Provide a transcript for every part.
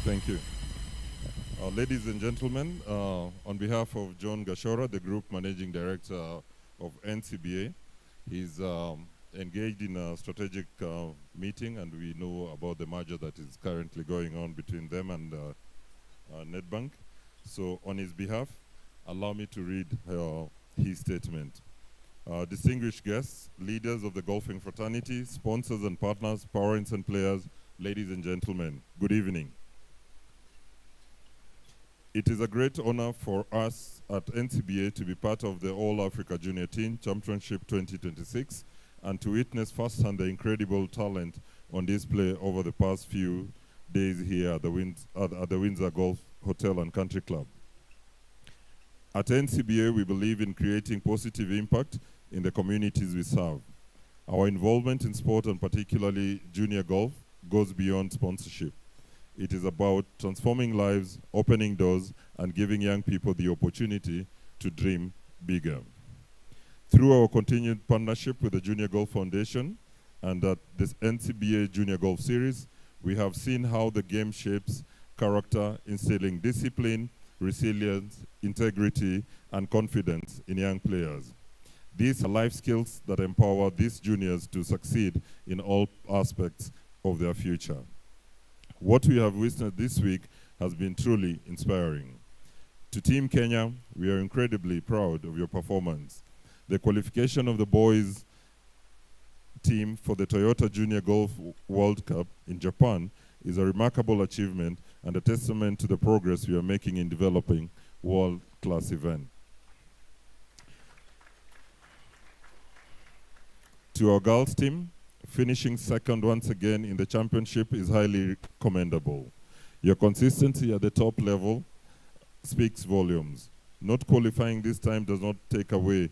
Thank you. Ladies and gentlemen, on behalf of John Gashora, the Group Managing Director of NCBA, he's engaged in a strategic meeting, and we know about the merger that is currently going on between them and Nedbank. So on his behalf, allow me to read his statement. Distinguished guests, leaders of the golfing fraternity, sponsors and partners, parents and players, ladies and gentlemen, good evening. It is a great honor for us at NCBA to be part of the All Africa Junior Team Championship 2026 and to witness firsthand the incredible talent on display over the past few days here at the Windsor Golf Hotel and Country Club. At NCBA, we believe in creating positive impact in the communities we serve. Our involvement in sport, and particularly junior golf, goes beyond sponsorship. It is about transforming lives, opening doors, and giving young people the opportunity to dream bigger. Through our continued partnership with the Junior Golf Foundation and at this NCBA Junior Golf Series, we have seen how the game shapes character, instilling discipline, resilience, integrity, and confidence in young players. These are life skills that empower these juniors to succeed in all aspects of their future. What we have witnessed this week has been truly inspiring. To Team Kenya, we are incredibly proud of your performance. The qualification of the boys team for the Toyota Junior Golf World Cup in Japan is a remarkable achievement and a testament to the progress we are making in developing world-class event. To our girls team, finishing second once again in the championship is highly commendable. Your consistency at the top level speaks volumes. Not qualifying this time does not take away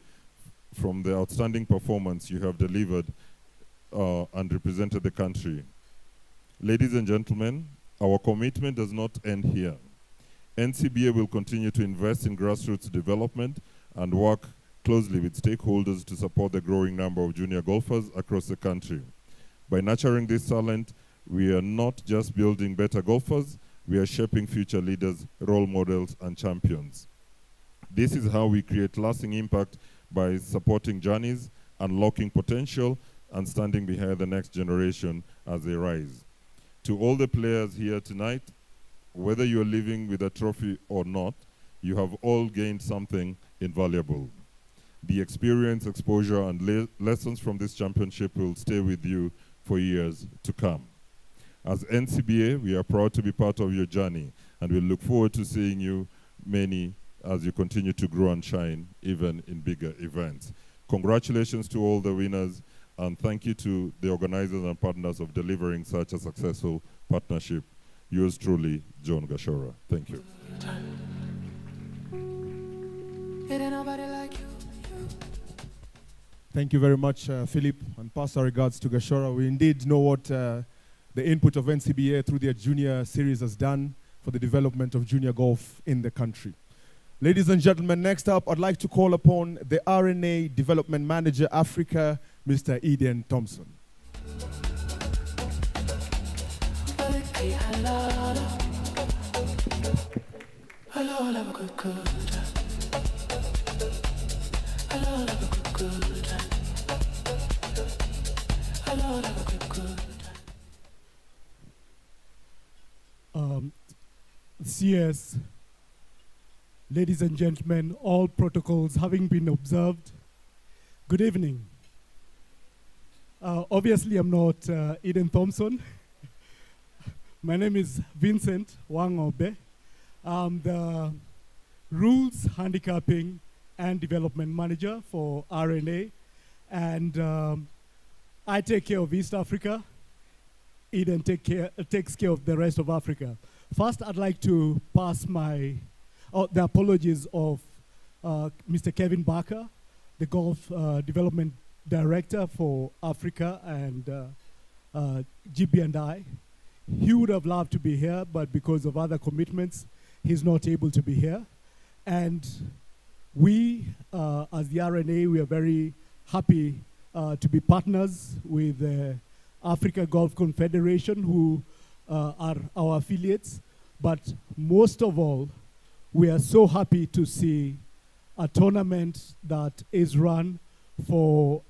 from the outstanding performance you have delivered and represented the country. Ladies and gentlemen, our commitment does not end here. NCBA will continue to invest in grassroots development and work closely with stakeholders to support the growing number of junior golfers across the country. By nurturing this talent, we are not just building better golfers, we are shaping future leaders, role models, and champions. This is how we create lasting impact by supporting journeys, unlocking potential, and standing behind the next generation as they rise. To all the players here tonight, whether you are living with a trophy or not, you have all gained something invaluable. The experience, exposure, and lessons from this championship will stay with you for years to come. As NCBA, we are proud to be part of your journey, and we look forward to seeing you many as you continue to grow and shine, even in bigger events. Congratulations to all the winners, and thank you to the organizers and partners of delivering such a successful partnership. Yours truly, John Gashora. Thank you. Thank you very much, Philip, and pass our regards to Gashora. We indeed know what the input of NCBA through their junior series has done for the development of junior golf in the country. Ladies and gentlemen, next up, I'd like to call upon the RNA Development Manager Africa, Mr. Eden Thompson. CS, ladies and gentlemen, all protocols having been observed, good evening. Obviously, I'm not Eden Thompson. My name is Vincent Wangobe. I'm the Rules, Handicapping, and Development Manager for RNA. And I take care of East Africa. Eden takes care of the rest of Africa. First, I'd like to pass the apologies of Mr. Kevin Barker, the Golf Development Director for Africa and GB&I. He would have loved to be here, but because of other commitments, he's not able to be here. And we, as the RNA, we are very happy to be partners with the Africa Golf Confederation, who are our affiliates. But most of all, we are so happy to see a tournament that is run for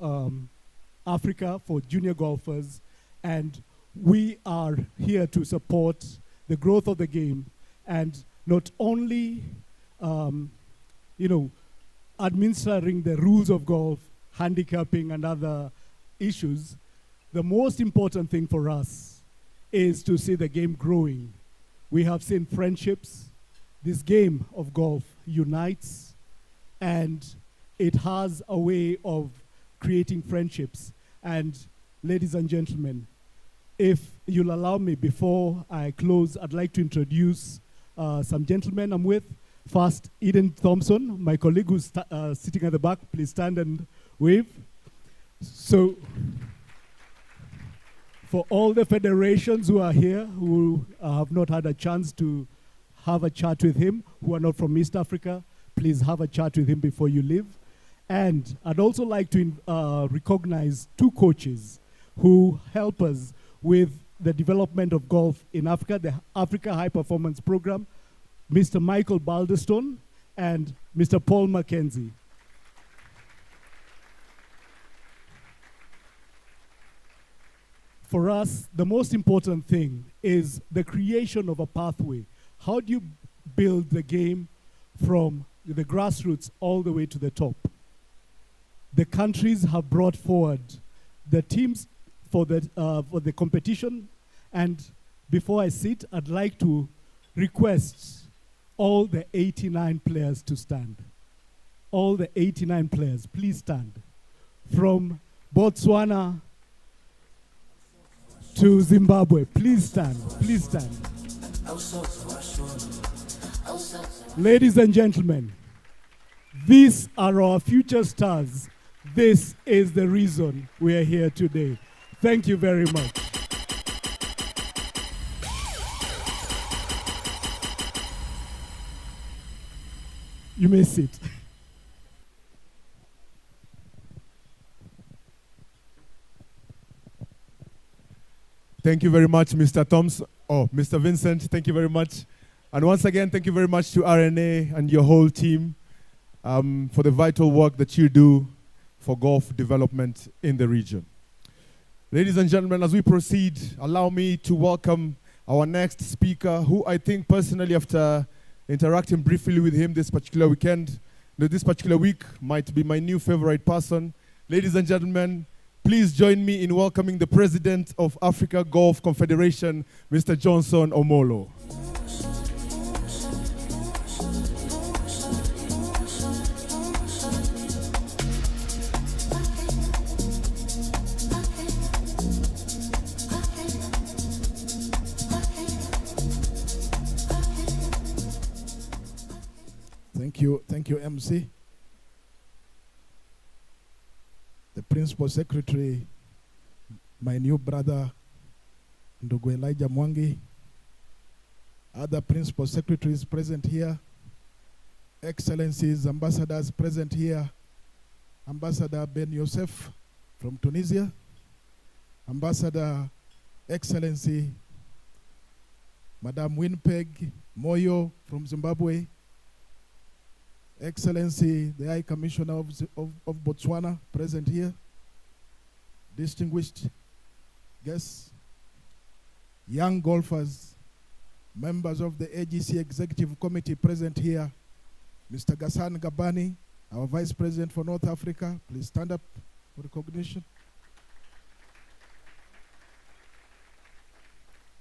Africa, for junior golfers, and we are here to support the growth of the game, and not only, administering the rules of golf, handicapping, and other issues. The most important thing for us is to see the game growing. We have seen friendships. This game of golf unites, and it has a way of creating friendships. And ladies and gentlemen, if you'll allow me, before I close, I'd like to introduce some gentlemen I'm with. First, Eden Thompson, my colleague who's sitting at the back. Please stand and wave. So, for all the federations who are here, who have not had a chance to have a chat with him, who are not from East Africa, please have a chat with him before you leave. And I'd also like to recognize two coaches who help us with the development of golf in Africa, the Africa High Performance Program, Mr. Michael Balderstone and Mr. Paul Mackenzie. For us, the most important thing is the creation of a pathway. How do you build the game from the grassroots all the way to the top? The countries have brought forward the teams for the competition, and before I sit, I'd like to request all the 89 players to stand. All the 89 players, please stand. From Botswana to Zimbabwe, please stand, please stand. Ladies and gentlemen, these are our future stars. This is the reason we are here today. Thank you very much. You may sit. Thank you very much, Mr. Thompson. Oh, Mr. Vincent, thank you very much. And once again, thank you very much to RNA and your whole team for the vital work that you do for golf development in the region. Ladies and gentlemen, as we proceed, allow me to welcome our next speaker, who I think personally, after interacting briefly with him this particular week, might be my new favorite person. Ladies and gentlemen, please join me in welcoming the President of Africa Golf Confederation, Mr. Johnson Omolo. Thank you, MC. The Principal Secretary, my new brother, Ndugu Elijah Mwangi, other Principal Secretaries present here, Excellencies, Ambassadors present here, Ambassador Ben Youssef from Tunisia, Ambassador Excellency Madame Winnipeg Moyo from Zimbabwe, Excellency, the High Commissioner of Botswana, present here. Distinguished guests, young golfers, members of the AGC Executive Committee present here. Mr. Gassan Gabani, our Vice President for North Africa, please stand up for recognition.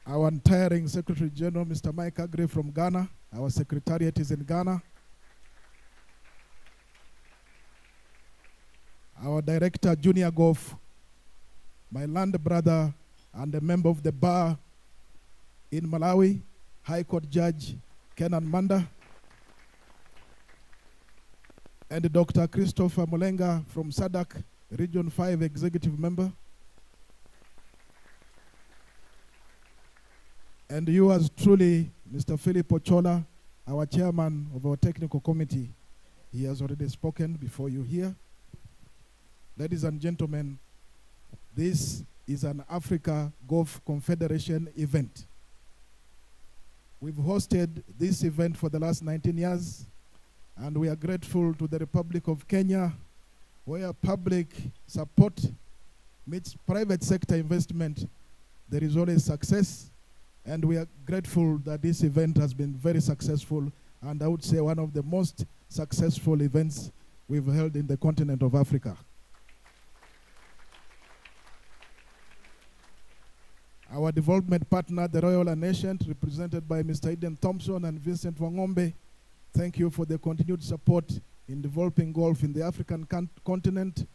Our untiring Secretary General, Mr. Mike Agre from Ghana. Our Secretariat is in Ghana. Our Director, Junior Golf, my land brother and a member of the bar in Malawi, High Court Judge Kenan Manda, and Dr. Christopher Mulenga from SADC, Region 5 Executive Member. And yours truly, Mr. Philip Ochola, our Chairman of our Technical Committee. He has already spoken before you here. Ladies and gentlemen, this is an Africa Golf Confederation event. We've hosted this event for the last 19 years, and we are grateful to the Republic of Kenya, where public support meets private sector investment. There is always success, and we are grateful that this event has been very successful, and I would say one of the most successful events we've held in the continent of Africa. Our development partner, the Royal Nation, represented by Mr. Eden Thompson and Vincent Wangombe, thank you for the continued support in developing golf in the African continent,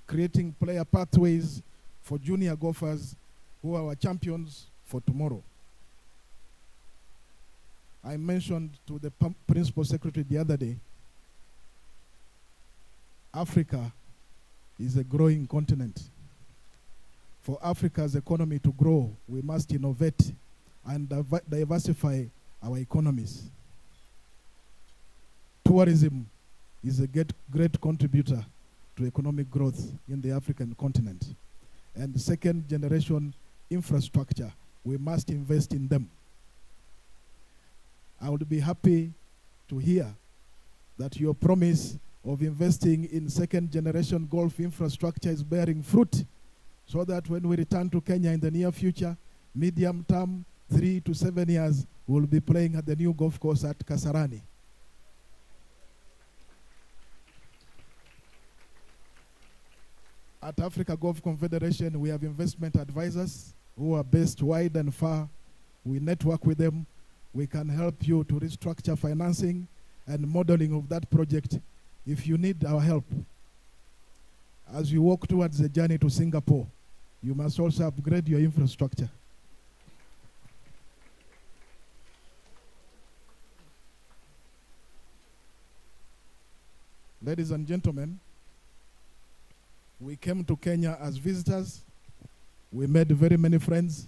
creating player pathways for junior golfers who are our champions for tomorrow. I mentioned to the Principal Secretary the other day, Africa is a growing continent. For Africa's economy to grow, we must innovate and diversify our economies. Tourism is a great contributor to economic growth in the African continent. And second generation infrastructure, we must invest in them. I would be happy to hear that your promise of investing in second generation golf infrastructure is bearing fruit, so that when we return to Kenya in the near future, medium term, 3 to 7 years, we'll be playing at the new golf course at Kasarani. At Africa Golf Confederation, we have investment advisors who are based wide and far. We network with them. We can help you to restructure financing and modeling of that project if you need our help. As you walk towards the journey to Singapore, you must also upgrade your infrastructure. Ladies and gentlemen, we came to Kenya as visitors. We made very many friends.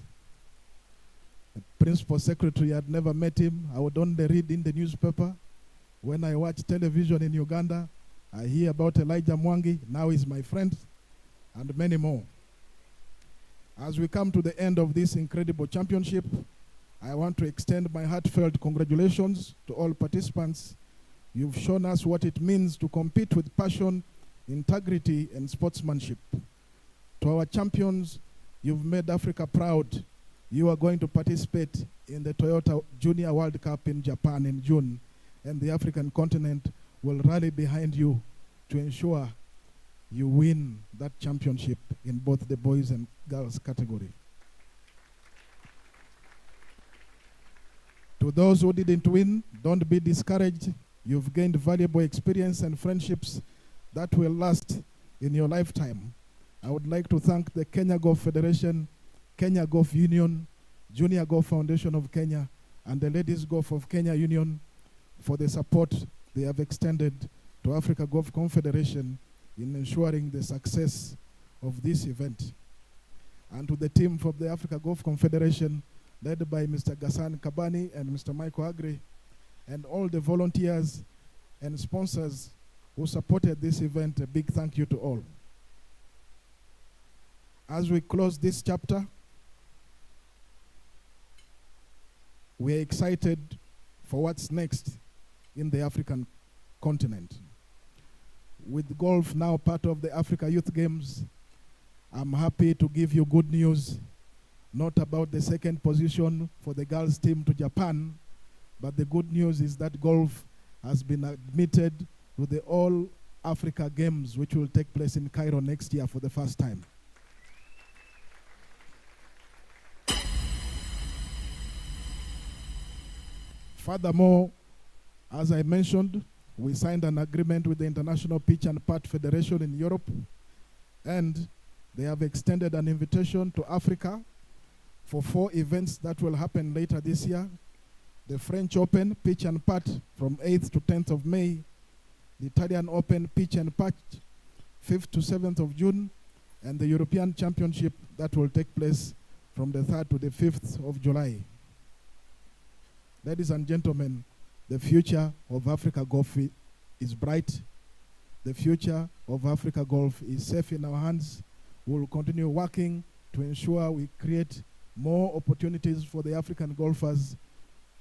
The Principal Secretary had never met him. I would only read in the newspaper. When I watch television in Uganda, I hear about Elijah Mwangi, now he's my friend, and many more. As we come to the end of this incredible championship, I want to extend my heartfelt congratulations to all participants. You've shown us what it means to compete with passion, integrity, and sportsmanship. To our champions, you've made Africa proud. You are going to participate in the Toyota Junior World Cup in Japan in June, and the African continent will rally behind you to ensure you win that championship in both the boys and girls category. To those who didn't win, don't be discouraged. You've gained valuable experience and friendships that will last in your lifetime. I would like to thank the Kenya Golf Federation, Kenya Golf Union, Junior Golf Foundation of Kenya, and the Ladies Golf of Kenya Union for the support they have extended to Africa Golf Confederation in ensuring the success of this event. And to the team from the Africa Golf Confederation, led by Mr. Gassan Kabani and Mr. Michael Agri, and all the volunteers and sponsors who supported this event, a big thank you to all. As we close this chapter, we are excited for what's next in the African continent. With golf now part of the Africa Youth Games, I'm happy to give you good news, not about the second position for the girls team to Japan, but the good news is that golf has been admitted to the All Africa Games, which will take place in Cairo next year for the first time. Furthermore, as I mentioned, we signed an agreement with the International Pitch and Putt Federation in Europe, and they have extended an invitation to Africa for 4 events that will happen later this year. The French Open Pitch and Putt from 8th to 10th of May, the Italian Open Pitch and Putt 5th to 7th of June, and the European Championship that will take place from the 3rd to the 5th of July. Ladies and gentlemen, the future of Africa golf is bright. The future of Africa golf is safe in our hands. We will continue working to ensure we create more opportunities for the African golfers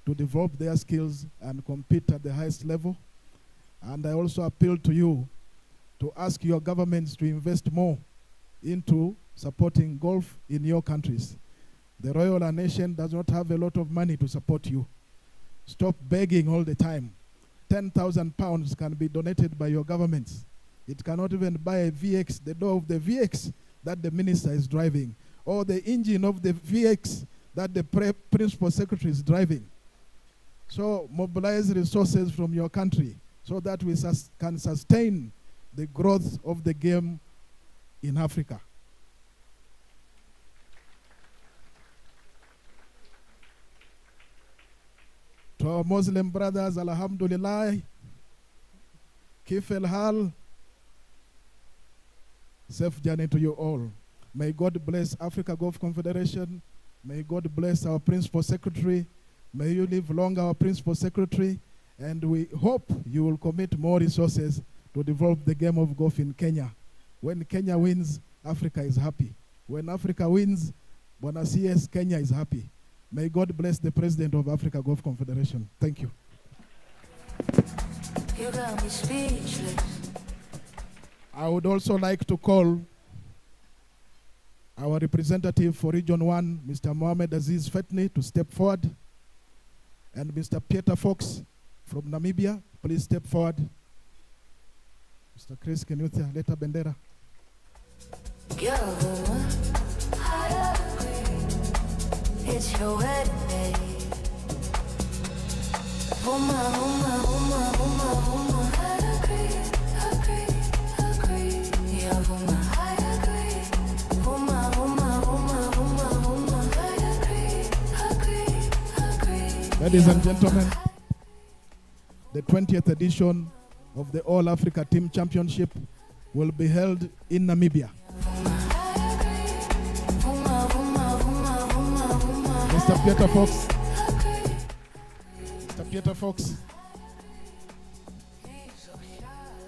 to develop their skills and compete at the highest level. And I also appeal to you to ask your governments to invest more into supporting golf in your countries. The Royal Nation does not have a lot of money to support you. Stop begging all the time. 10,000 pounds can be donated by your governments. It cannot even buy a VX, the door of the VX that the minister is driving, or the engine of the VX that the principal secretary is driving. So mobilize resources from your country so that we can sustain the growth of the game in Africa. To our Muslim brothers, alhamdulillah, kif al-hal, safe journey to you all. May God bless Africa Golf Confederation. May God bless our Principal Secretary. May you live long, our Principal Secretary. And we hope you will commit more resources to develop the game of golf in Kenya. When Kenya wins, Africa is happy. When Africa wins, Bwana CS, Kenya is happy. May God bless the President of Africa Golf Confederation. Thank you. You got me speechless. I would also like to call our representative for Region 1, Mr. Mohamed Aziz Fetni, to step forward. And Mr. Peter Fox from Namibia, please step forward. Mr. Chris Kenyuthia, Leta Bendera. It's your wedding day. Huma, huma, huma, huma, huma. I agree. Yeah, huma, I agree. Huma, huma, huma, huma, huma. I agree. Ladies and gentlemen, the 20th edition of the All Africa Team Championship will be held in Namibia. Mr. Peter Fox. Mr. Peter Fox.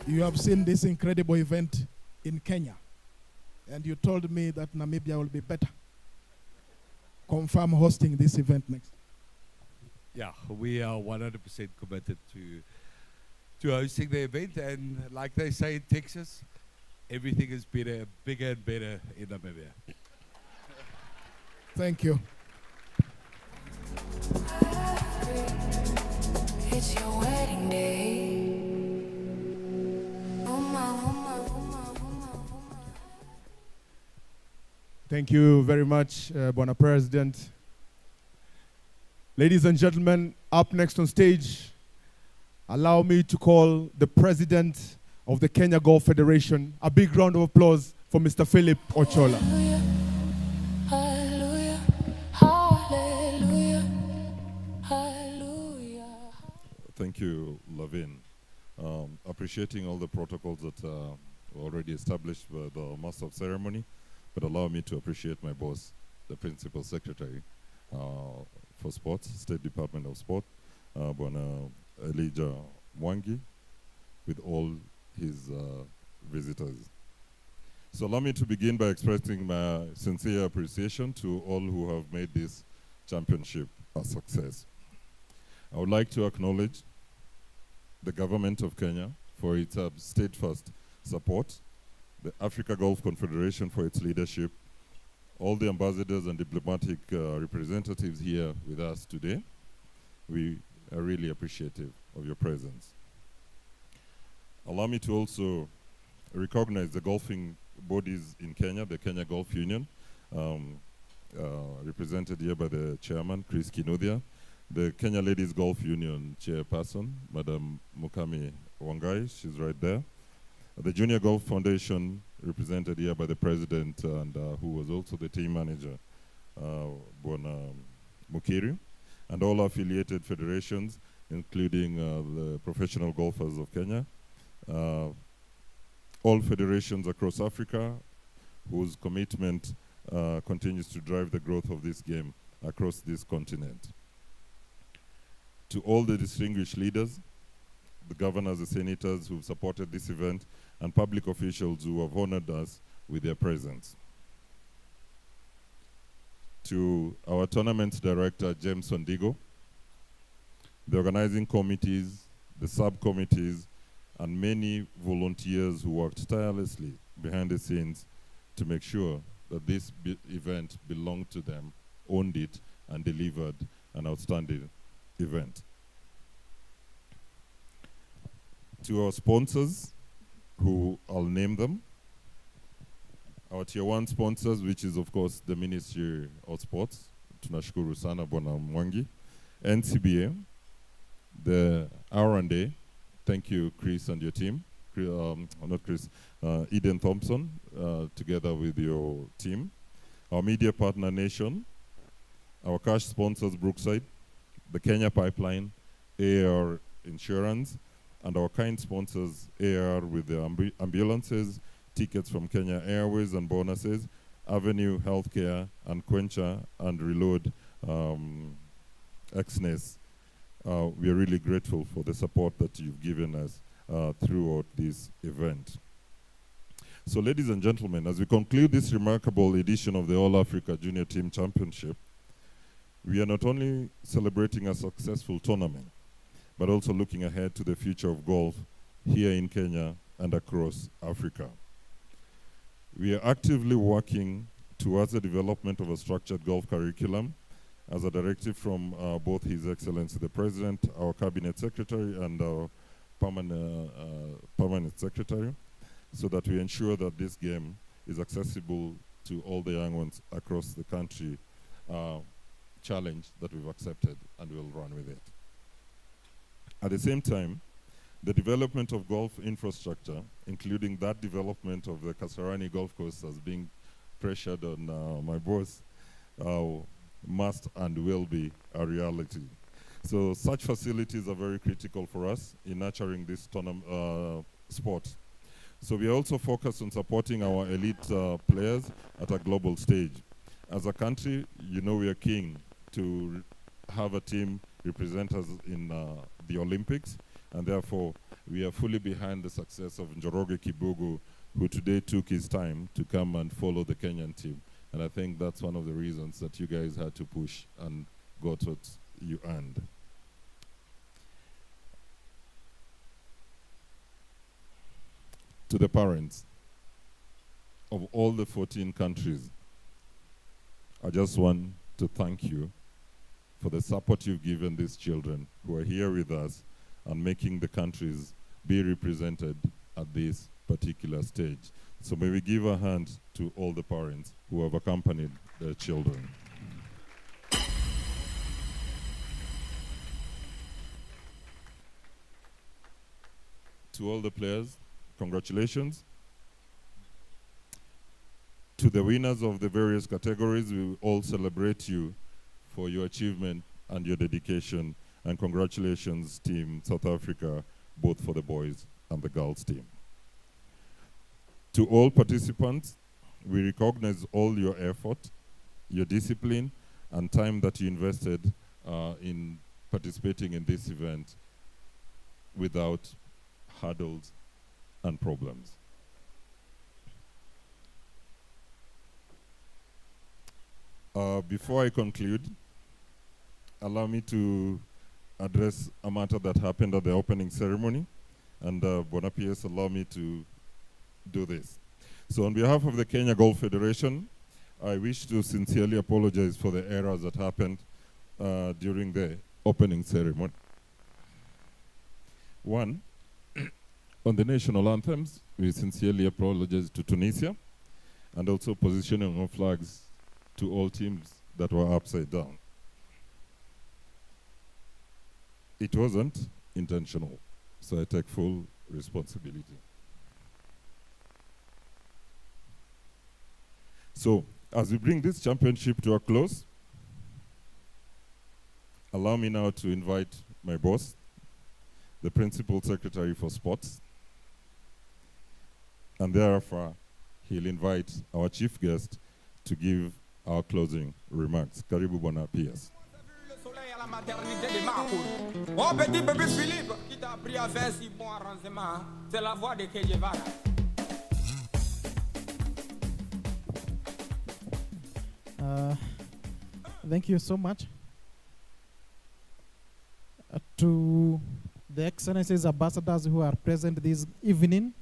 You have seen this incredible event in Kenya, and you told me that Namibia will be better. Confirm hosting this event next. Yeah, we are 100% committed to hosting the event, and like they say in Texas, everything is better, bigger and better in Namibia. Thank you. It's your wedding day. Thank you very much, Bwana President. Ladies and gentlemen, up next on stage, allow me to call the President of the Kenya Golf Federation. A big round of applause for Mr. Philip Ochola. Hallelujah, hallelujah, hallelujah. Thank you, Lavin. Appreciating all the protocols that were already established by the Master of Ceremony, but allow me to appreciate my boss, the Principal Secretary for Sports, State Department of Sport, Bwana Elijah Mwangi, with all his visitors. So allow me to begin by expressing my sincere appreciation to all who have made this championship a success. I would like to acknowledge the government of Kenya for its steadfast support, the Africa Golf Confederation for its leadership, all the ambassadors and diplomatic representatives here with us today. We are really appreciative of your presence. Allow me to also recognize the golfing bodies in Kenya, the Kenya Golf Union, represented here by the chairman, Chris Kinuthia, the Kenya Ladies Golf Union chairperson, Madam Mukami Wangai, she's right there. The Junior Golf Foundation, represented here by the president and who was also the team manager, Bwana Mukiri, and all affiliated federations, including the Professional Golfers of Kenya, all federations across Africa, whose commitment continues to drive the growth of this game across this continent. To all the distinguished leaders, the governors, the senators who've supported this event, and public officials who have honored us with their presence. To our tournament director, James Ondigo, the organizing committees, the subcommittees, and many volunteers who worked tirelessly behind the scenes to make sure that this event belonged to them, owned it, and delivered an outstanding event. To our sponsors, who I'll name them, our tier 1 sponsors, which is of course the Ministry of Sports, tunashukuru sana Bwana Mwangi, NCBA, the R&A, thank you Chris and your team, not Chris, Eden Thompson, together with your team, our media partner Nation, our cash sponsors Brookside, the Kenya Pipeline, AR Insurance, and our kind sponsors AR with the ambulances, tickets from Kenya Airways and bonuses, Avenue Healthcare, and Quencha and Reload Xness. We are really grateful for the support that you've given us throughout this event. So ladies and gentlemen, as we conclude this remarkable edition of the All Africa Junior Team Championship, we are not only celebrating a successful tournament, but also looking ahead to the future of golf here in Kenya and across Africa. We are actively working towards the development of a structured golf curriculum as a directive from both His Excellency the President, our Cabinet Secretary, and our permanent Secretary, so that we ensure that this game is accessible to all the young ones across the country. Challenge that we've accepted, and we'll run with it. At the same time, the development of golf infrastructure, including that development of the Kasarani Golf Course as being pressured on my boss, must and will be a reality. So such facilities are very critical for us in nurturing this sport. So we are also focused on supporting our elite players at a global stage. As a country, you know we are keen to have a team represent us in the Olympics, and therefore we are fully behind the success of Njoroge Kibugu, who today took his time to come and follow the Kenyan team. And I think that's one of the reasons that you guys had to push and got what you earned. To the parents of all the 14 countries, I just want to thank you for the support you've given these children who are here with us and making the countries be represented at this particular stage. So may we give a hand to all the parents who have accompanied their children. To all the players, congratulations. To the winners of the various categories, we all celebrate you for your achievement and your dedication. And congratulations, Team South Africa, both for the boys and the girls team. To all participants, we recognize all your effort, your discipline, and time that you invested in participating in this event without hurdles and problems. Before I conclude, allow me to address a matter that happened at the opening ceremony, and Bwana PS, allow me to do this. So on behalf of the Kenya Golf Federation, I wish to sincerely apologize for the errors that happened during the opening ceremony. One, on the national anthems, we sincerely apologize to Tunisia, and also positioning of flags to all teams that were upside down. It wasn't intentional, so I take full responsibility. So, as we bring this championship to a close, allow me now to invite my boss, the Principal Secretary for Sports, and thereafter, he'll invite our chief guest to give our closing remarks. Karibu Bwana PS. À la maternité de Marcourt. Oh petit bébé Philippe, qui t'a appris à faire si bon arrangement, c'est la voix de Che Guevara. Thank you so much. to the Excellencies ambassadors who are present this evening,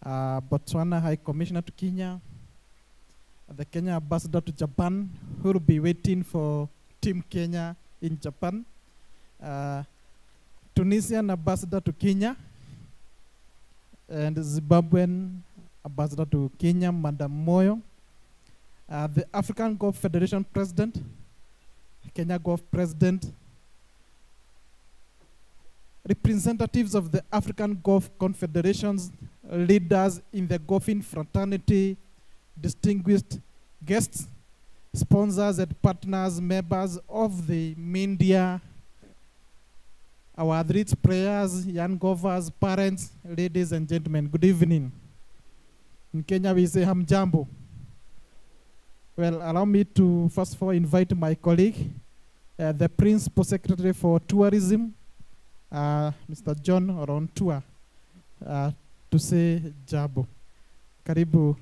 Botswana High Commissioner to Kenya, the Kenya Ambassador to Japan, who will be waiting for Team Kenya in Japan, Tunisian Ambassador to Kenya, and Zimbabwean Ambassador to Kenya, Madam Moyo, the African Golf Federation President, Kenya Golf President, representatives of the African Golf Confederations, leaders in the golfing fraternity, distinguished guests, sponsors and partners, members of the media, our athletes, players, young golfers, parents, ladies and gentlemen, good evening. In Kenya we say hamjambo. Well, allow me to first of all invite my colleague, the Principal Secretary for Tourism, Mr. John Orontua, to say jambo. Karibu,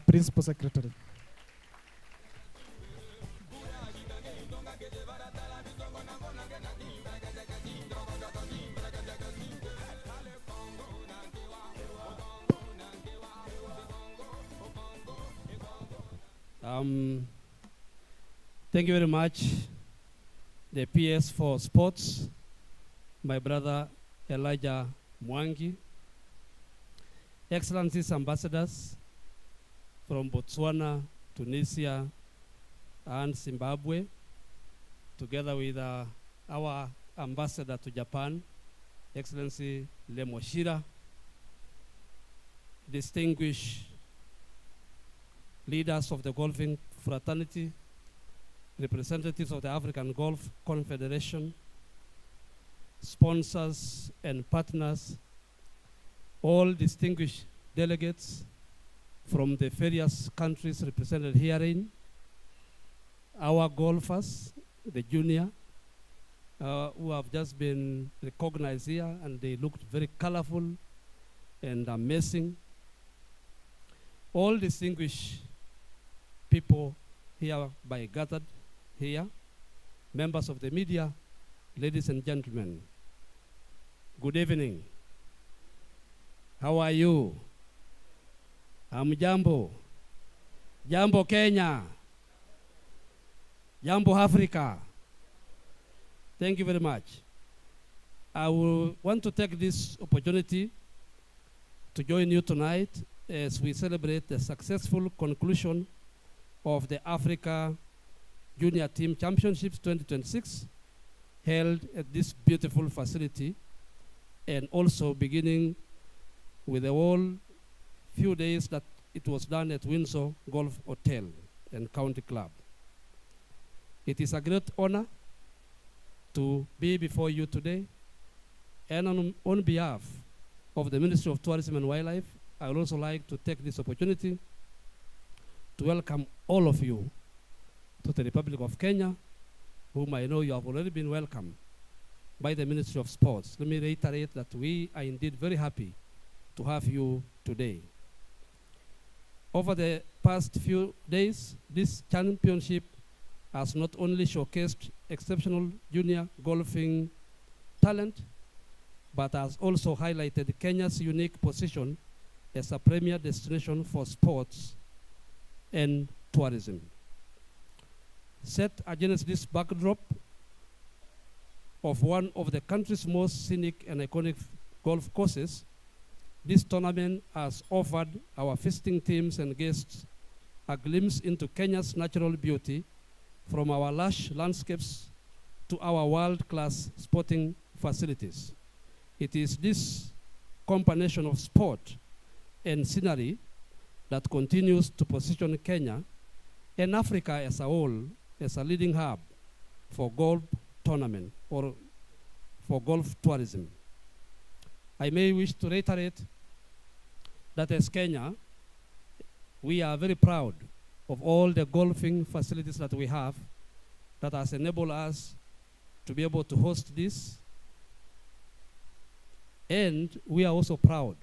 Principal Secretary. Thank you very much, the PS for Sports, my brother Elijah Mwangi, Excellencies ambassadors from Botswana, Tunisia, and Zimbabwe, together with our ambassador to Japan, Excellency Lemoshira, distinguished leaders of the golfing fraternity, representatives of the African Golf Confederation, sponsors and partners, all distinguished delegates from the various countries represented herein, our golfers, the junior, who have just been recognized here, and they looked very colorful and amazing. All distinguished people hereby gathered here, members of the media, ladies and gentlemen, good evening. How are you? Hamjambo. Jambo Kenya. Jambo Africa. Thank you very much. I will want to take this opportunity to join you tonight as we celebrate the successful conclusion of the Africa Junior Team Championships 2026 held at this beautiful facility, and also beginning with the whole few days that it was done at Windsor Golf Hotel and County Club. It is a great honor to be before you today, and on behalf of the Ministry of Tourism and Wildlife, I would also like to take this opportunity to welcome all of you to the Republic of Kenya, whom I know you have already been welcomed by the Ministry of Sports. Let me reiterate that we are indeed very happy to have you today. Over the past few days, this championship has not only showcased exceptional junior golfing talent, but has also highlighted Kenya's unique position as a premier destination for sports and tourism. Set against this backdrop of one of the country's most scenic and iconic golf courses, this tournament has offered our visiting teams and guests a glimpse into Kenya's natural beauty, from our lush landscapes to our world-class sporting facilities. It is this combination of sport and scenery that continues to position Kenya and Africa as a whole as a leading hub for golf tournament or for golf tourism. I may wish to reiterate that as Kenya, we are very proud of all the golfing facilities that we have that has enabled us to be able to host this. And we are also proud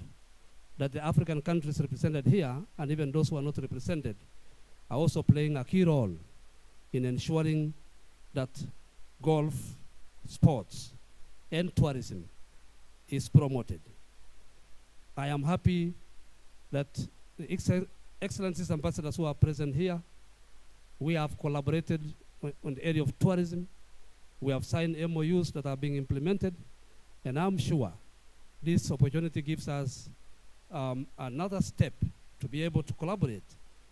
that the African countries represented here, and even those who are not represented, are also playing a key role in ensuring that golf sports and tourism is promoted. I am happy that the Excellencies ambassadors who are present here, we have collaborated on the area of tourism. We have signed MOUs that are being implemented, and I'm sure this opportunity gives us another step to be able to collaborate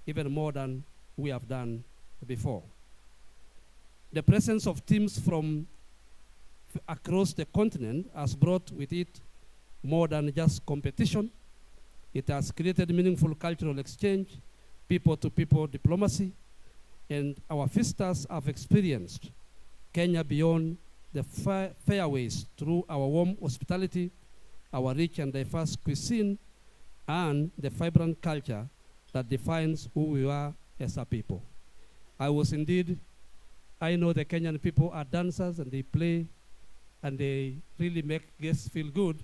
even more than we have done before. The presence of teams from across the continent has brought with it more than just competition. It has created meaningful cultural exchange, people-to-people diplomacy, and our visitors have experienced Kenya beyond the fairways through our warm hospitality, our rich and diverse cuisine, and the vibrant culture that defines who we are as a people. I know the Kenyan people are dancers and they play and they really make guests feel good.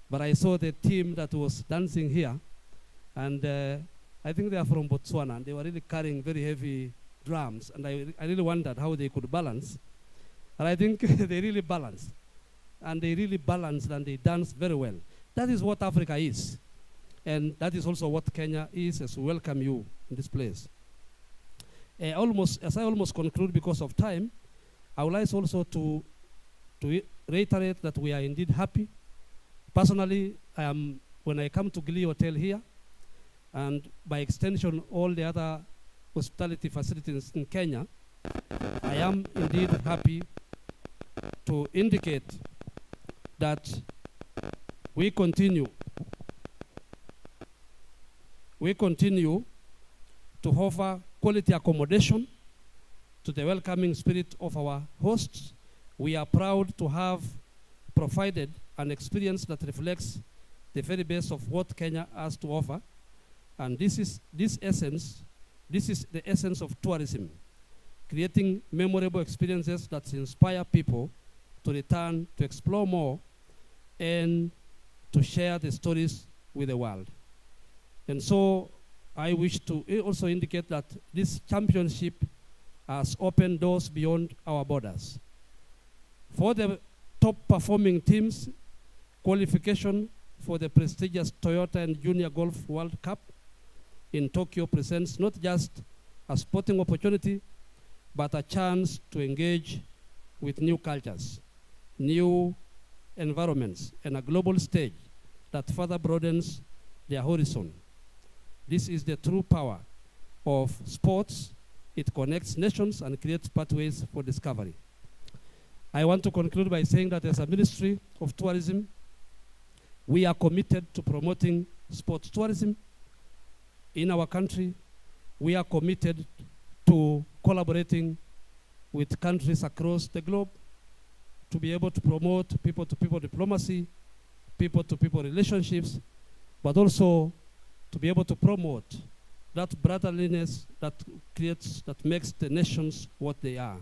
But I saw the team that was dancing here, and I think they are from Botswana, and they were really carrying very heavy drums, and I really wondered how they could balance. And I think they really balanced, and they danced very well. That is what Africa is, and that is also what Kenya is, as we welcome you in this place. As I almost conclude because of time, I would like also to reiterate that we are indeed happy. Personally, when I come to Gili Hotel here, and by extension all the other hospitality facilities in Kenya, I am indeed happy to indicate that we continue to offer quality accommodation to the welcoming spirit of our hosts. We are proud to have provided an experience that reflects the very best of what Kenya has to offer. And this is the essence of tourism, creating memorable experiences that inspire people to return, to explore more, and to share the stories with the world. And so I wish to also indicate that this championship has opened doors beyond our borders. For the top performing teams, qualification for the prestigious Toyota and Junior Golf World Cup in Tokyo presents not just a sporting opportunity, but a chance to engage with new cultures, new environments, and a global stage that further broadens their horizon. This is the true power of sports. It connects nations and creates pathways for discovery. I want to conclude by saying that as a Ministry of Tourism, we are committed to promoting sports tourism in our country. We are committed to collaborating with countries across the globe to be able to promote people-to-people diplomacy, people-to-people relationships, but also to be able to promote that brotherliness that makes the nations what they are.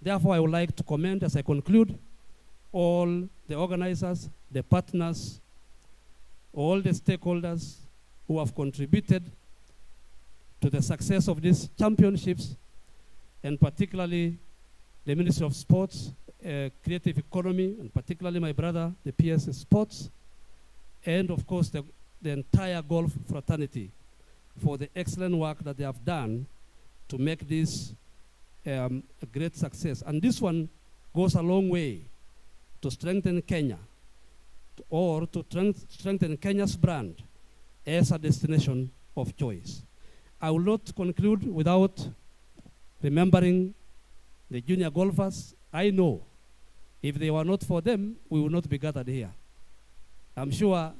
Therefore, I would like to commend, as I conclude, all the organizers, the partners, all the stakeholders who have contributed to the success of these championships, and particularly the Ministry of Sports, Creative Economy, and particularly my brother, the PS Sports, and of course the entire golf fraternity for the excellent work that they have done to make this a great success. And this one goes a long way to strengthen Kenya, or to strengthen Kenya's brand as a destination of choice. I will not conclude without remembering the junior golfers. I know if they were not for them, we would not be gathered here. I'm sure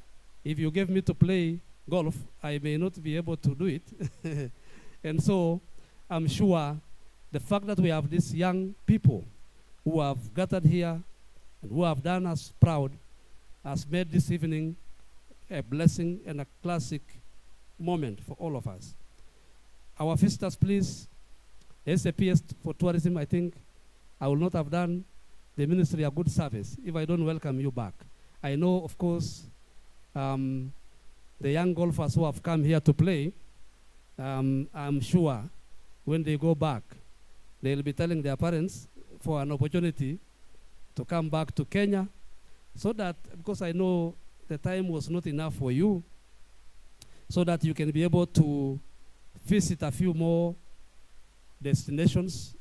if you gave me to play golf, I may not be able to do it. And so I'm sure the fact that we have these young people who have gathered here and who have done us proud has made this evening a blessing and a classic moment for all of us. Our visitors, please, SAPS for tourism, I think I will not have done the ministry a good service if I don't welcome you back. I know, of course, the young golfers who have come here to play, I'm sure when they go back, they'll be telling their parents for an opportunity to come back to Kenya, so that, because I know the time was not enough for you, so that you can be able to visit a few more destinations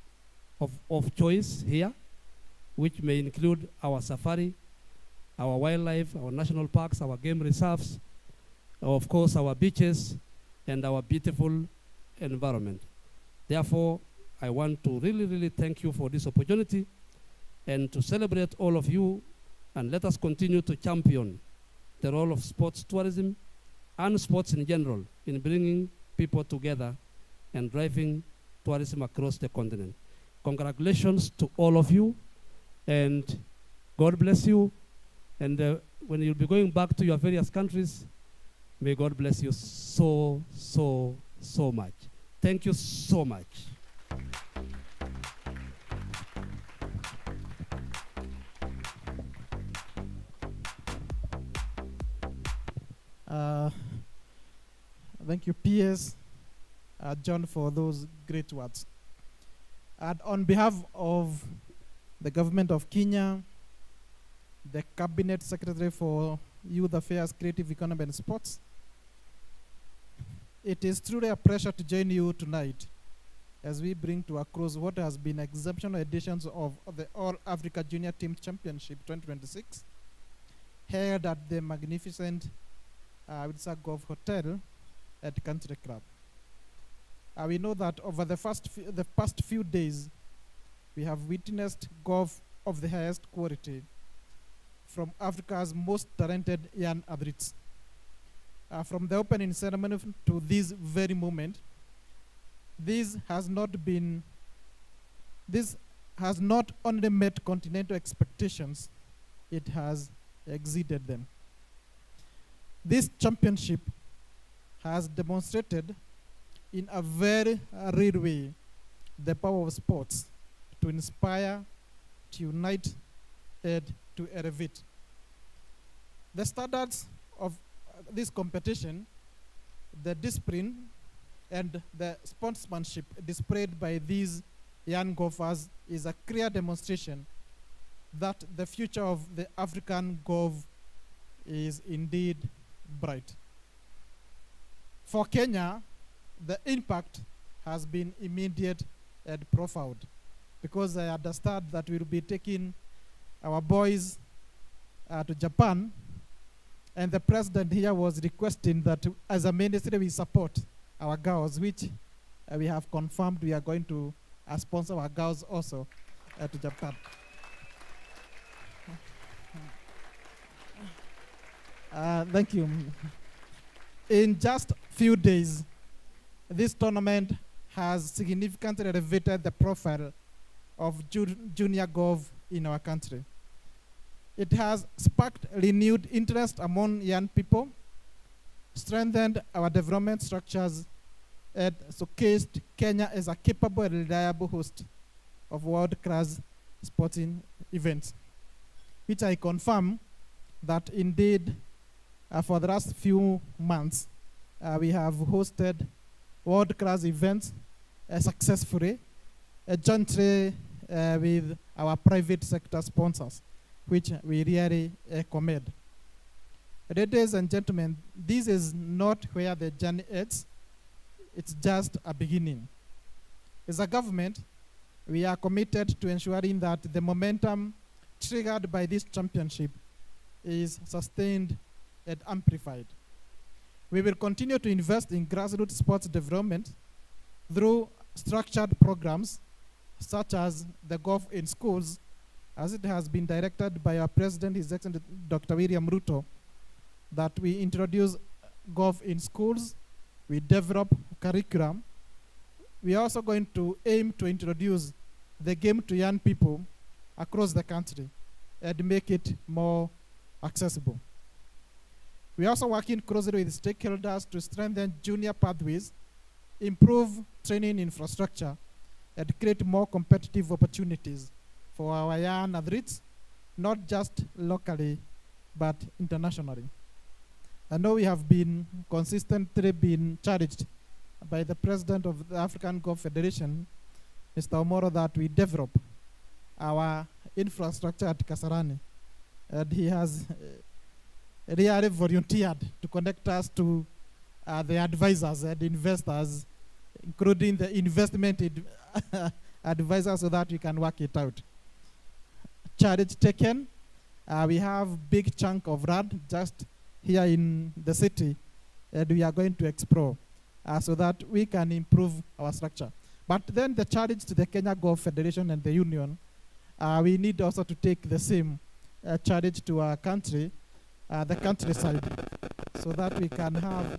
of choice here, which may include our safari, our wildlife, our national parks, our game reserves, of course our beaches, and our beautiful environment. Therefore, I want to really, really thank you for this opportunity and to celebrate all of you, and let us continue to champion the role of sports tourism and sports in general in bringing people together and driving tourism across the continent. Congratulations to all of you, and God bless you. And when you'll be going back to your various countries, may God bless you so, so, so much. Thank you so much. Thank you, PS, John, for those great words. And on behalf of the government of Kenya, the Cabinet Secretary for Youth Affairs, Creative Economy and Sports, it is truly a pleasure to join you tonight as we bring to a close what has been exceptional editions of the All Africa Junior Team Championship 2026, held at the magnificent Wilsa Golf Hotel at Country Club. We know that over the past few days, we have witnessed golf of the highest quality from Africa's most talented young athletes. From the opening ceremony to this very moment, this has not only met continental expectations, it has exceeded them. This championship has demonstrated in a very real way the power of sports to inspire, to unite, and to elevate. The standards of this competition, the discipline, and the sportsmanship displayed by these young golfers is a clear demonstration that the future of the African golf is indeed bright. For Kenya, the impact has been immediate and profound, because I understand that we'll be taking our boys to Japan, and the president here was requesting that as a ministry we support our girls, which we have confirmed we are going to sponsor our girls also to Japan. Thank you. In just few days, this tournament has significantly elevated the profile of junior golf in our country. It has sparked renewed interest among young people, strengthened our development structures, and showcased Kenya as a capable and reliable host of world-class sporting events, which I confirm that indeed for the last few months we have hosted world-class events successfully, jointly with our private sector sponsors, which we really commend. Ladies and gentlemen, this is not where the journey ends. It's just a beginning. As a government, we are committed to ensuring that the momentum triggered by this championship is sustained and amplified. We will continue to invest in grassroots sports development through structured programs such as the Golf in Schools, as it has been directed by our President, His Excellency Dr. William Ruto, that we introduce golf in schools, we develop curriculum. We are also going to aim to introduce the game to young people across the country and make it more accessible. We are also working closely with stakeholders to strengthen junior pathways, improve training infrastructure, and create more competitive opportunities for our young athletes, not just locally, but internationally. I know we have been consistently been challenged by the President of the African Golf Federation, Mr. Omoro, that we develop our infrastructure at Kasarani. And he has really volunteered to connect us to the advisors and investors, including the investment advisors, so that we can work it out. Charge taken. We have big chunk of land just here in the city, and we are going to explore so that we can improve our structure. But then the challenge to the Kenya Golf Federation and the union, we need also to take the same challenge to our country, the countryside, so that we can have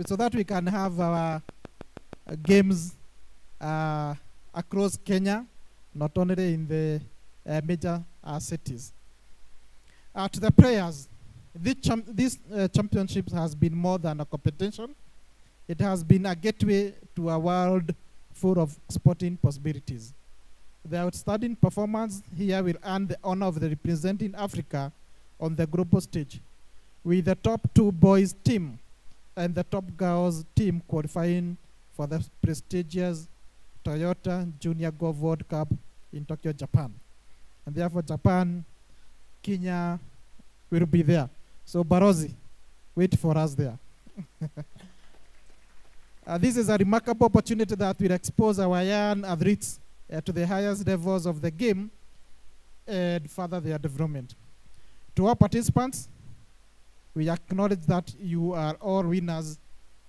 so that we can have our games across Kenya, not only in the major cities. To the players, this championship has been more than a competition. It has been a gateway to a world full of sporting possibilities. The outstanding performance here will earn the honor of representing Africa on the global stage, with the top 2 boys team and the top girls team qualifying for the prestigious Toyota Junior Golf World Cup in Tokyo, Japan. And therefore, Japan, Kenya will be there. So, Barozi, wait for us there. This is a remarkable opportunity that will expose our young athletes to the highest levels of the game and further their development. To all participants, we acknowledge that you are all winners.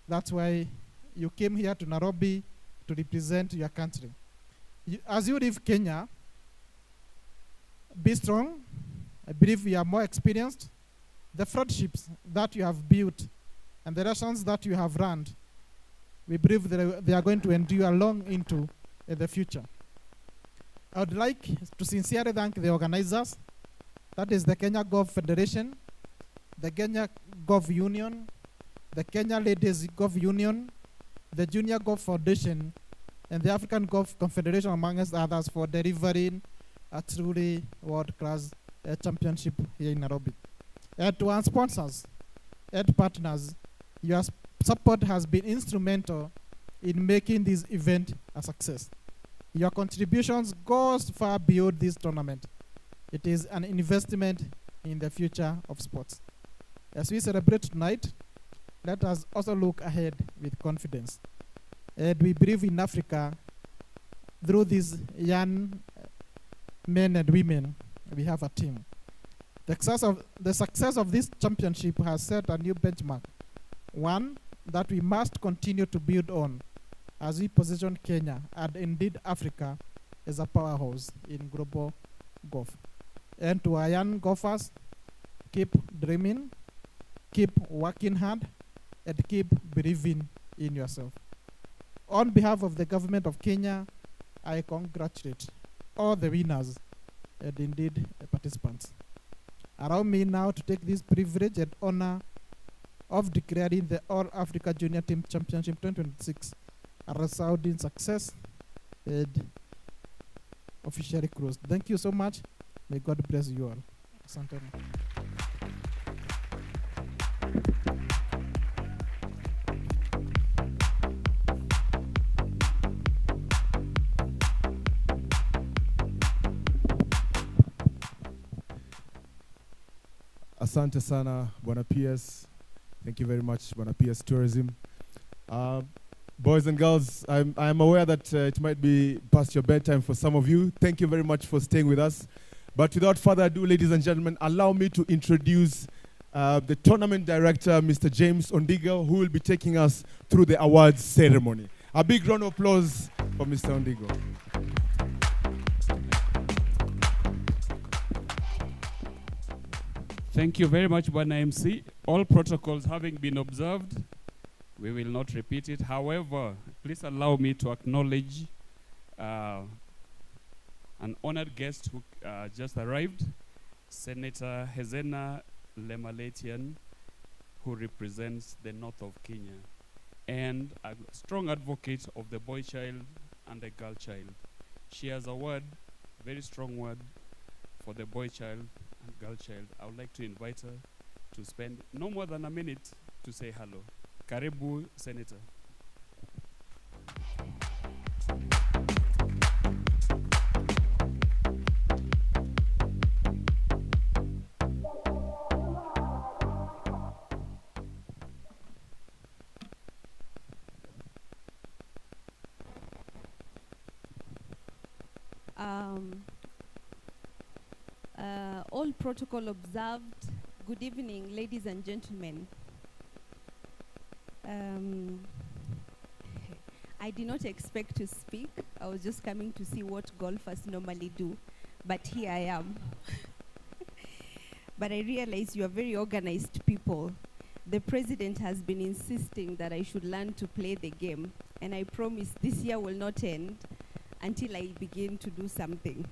That's why you came here to Nairobi to represent your country. As you leave Kenya, be strong. I believe you are more experienced. The friendships that you have built and the lessons that you have learned, we believe that they are going to endure long into the future. I would like to sincerely thank the organizers, that is the Kenya Golf Federation, the Kenya Golf Union, the Kenya Ladies Golf Union, the Junior Golf Foundation, and the African Golf Confederation, amongst others, for delivering a truly world-class championship here in Nairobi. And to our sponsors and partners, your support has been instrumental in making this event a success. Your contributions goes far beyond this tournament. It is an investment in the future of sports. As we celebrate tonight, let us also look ahead with confidence. And we believe in Africa, through these young men and women, we have a team. The success of this championship has set a new benchmark, one that we must continue to build on as we position Kenya and indeed Africa as a powerhouse in global golf. And to our young golfers, keep dreaming, keep working hard, and keep believing in yourself. On behalf of the government of Kenya, I congratulate all the winners and indeed the participants. Allow me now to take this privilege and honor of declaring the All Africa Junior Team Championship 2026 a resounding success and officially closed. Thank you so much. May God bless you all. Asante. Asante sana, Bwana PS. Thank you very much, Bwana PS Tourism. Boys and girls, I'm aware that it might be past your bedtime for some of you. Thank you very much for staying with us. But without further ado, ladies and gentlemen, allow me to introduce the tournament director, Mr. James Ondigo, who will be taking us through the awards ceremony. A big round of applause for Mr. Ondigo. Thank you very much, Bwana MC. All protocols having been observed, we will not repeat it. However, please allow me to acknowledge an honored guest who just arrived, Senator Hezena Lemaletian, who represents the north of Kenya, and a strong advocate of the boy child and the girl child. She has a word, very strong word, for the boy child and girl child. I would like to invite her to spend no more than a minute to say hello. Karibu, Senator. All protocol observed. Good evening, ladies and gentlemen. I did not expect to speak. I was just coming to see what golfers normally do, but here I am. But I realize you are very organized people. The president has been insisting that I should learn to play the game, and I promise this year will not end until I begin to do something.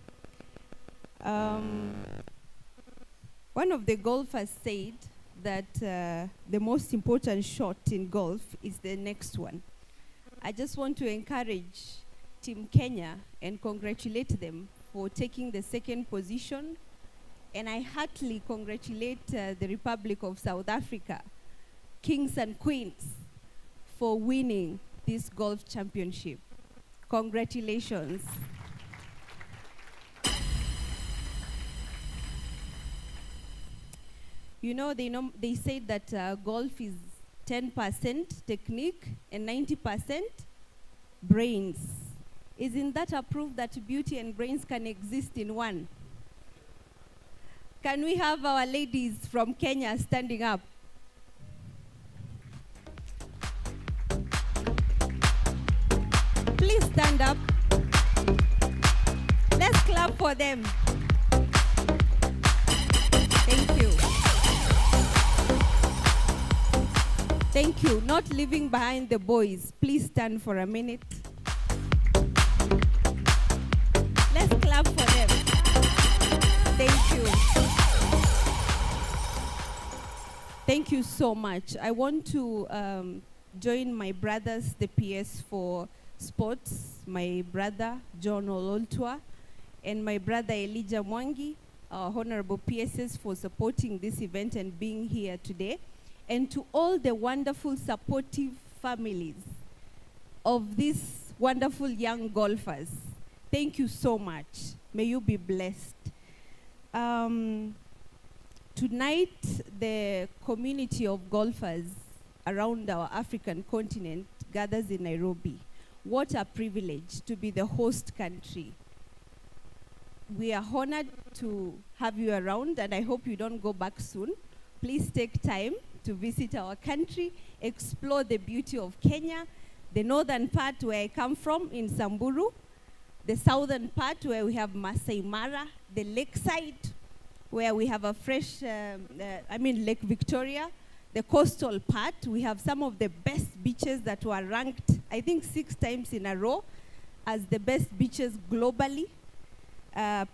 One of the golfers said that the most important shot in golf is the next one. I just want to encourage Team Kenya and congratulate them for taking the second position. And I heartily congratulate the Republic of South Africa, Kings and Queens, for winning this golf championship. Congratulations. You know, they said that golf is 10% technique and 90% brains. Isn't that a proof that beauty and brains can exist in one? Can we have our ladies from Kenya standing up? Please stand up. Let's clap for them. Thank you. Thank you. Not leaving behind the boys. Please stand for a minute. Let's clap for them. Thank you. Thank you so much. I want to join my brothers, the PS for Sports, my brother, John Ololtua, and my brother, Elijah Mwangi, our honorable PSs, for supporting this event and being here today. And to all the wonderful supportive families of these wonderful young golfers, thank you so much. May you be blessed. Tonight, the community of golfers around our African continent gathers in Nairobi. What a privilege to be the host country. We are honored to have you around, and I hope you don't go back soon. Please take time to visit our country, explore the beauty of Kenya, the northern part where I come from in Samburu, the southern part where we have Masai Mara, the lakeside where we have a fresh, Lake Victoria, the coastal part, we have some of the best beaches that were ranked, I think 6 times in a row as the best beaches globally.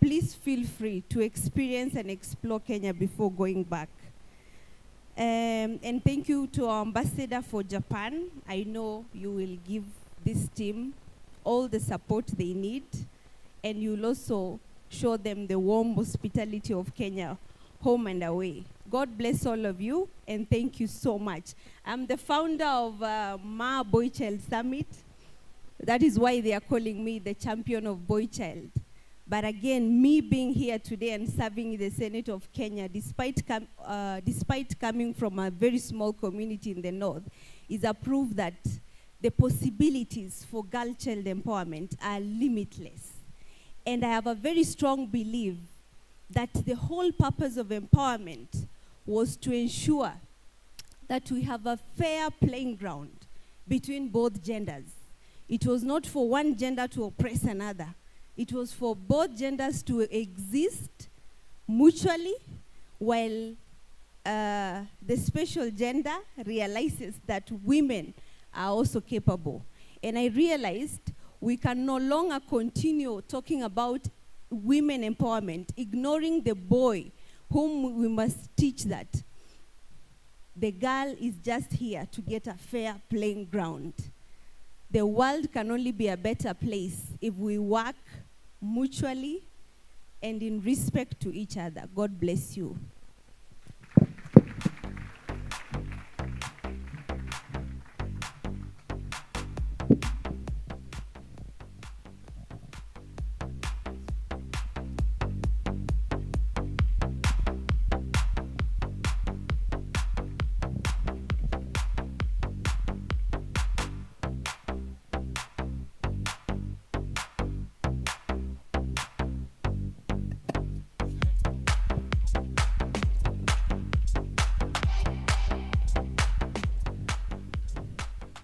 Please feel free to experience and explore Kenya before going back. And thank you to our ambassador for Japan. I know you will give this team all the support they need, and you'll also show them the warm hospitality of Kenya, home and away. God bless all of you, and thank you so much. I'm the founder of Ma Boy Child Summit. That is why they are calling me the champion of Boy Child. But again, me being here today and serving the Senate of Kenya, despite coming from a very small community in the north, is a proof that the possibilities for girl child empowerment are limitless. And I have a very strong belief that the whole purpose of empowerment was to ensure that we have a fair playing ground between both genders. It was not for one gender to oppress another. It was for both genders to exist mutually, while the special gender realizes that women are also capable. And I realized we can no longer continue talking about women empowerment, ignoring the boy whom we must teach that the girl is just here to get a fair playing ground. The world can only be a better place if we work mutually and in respect to each other. God bless you.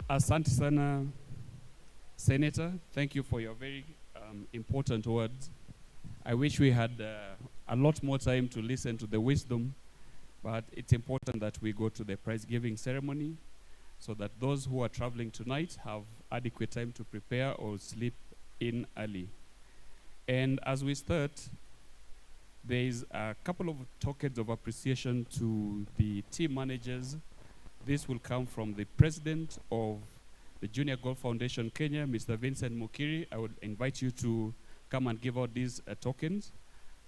Asante sana, Senator. Thank you for your very important words. I wish we had a lot more time to listen to the wisdom, but it's important that we go to the prize-giving ceremony so that those who are traveling tonight have adequate time to prepare or sleep in early. And as we start, there is a couple of tokens of appreciation to the team managers. This will come from the president of the Junior Golf Foundation Kenya, Mr. Vincent Mukiri. I would invite you to come and give out these tokens.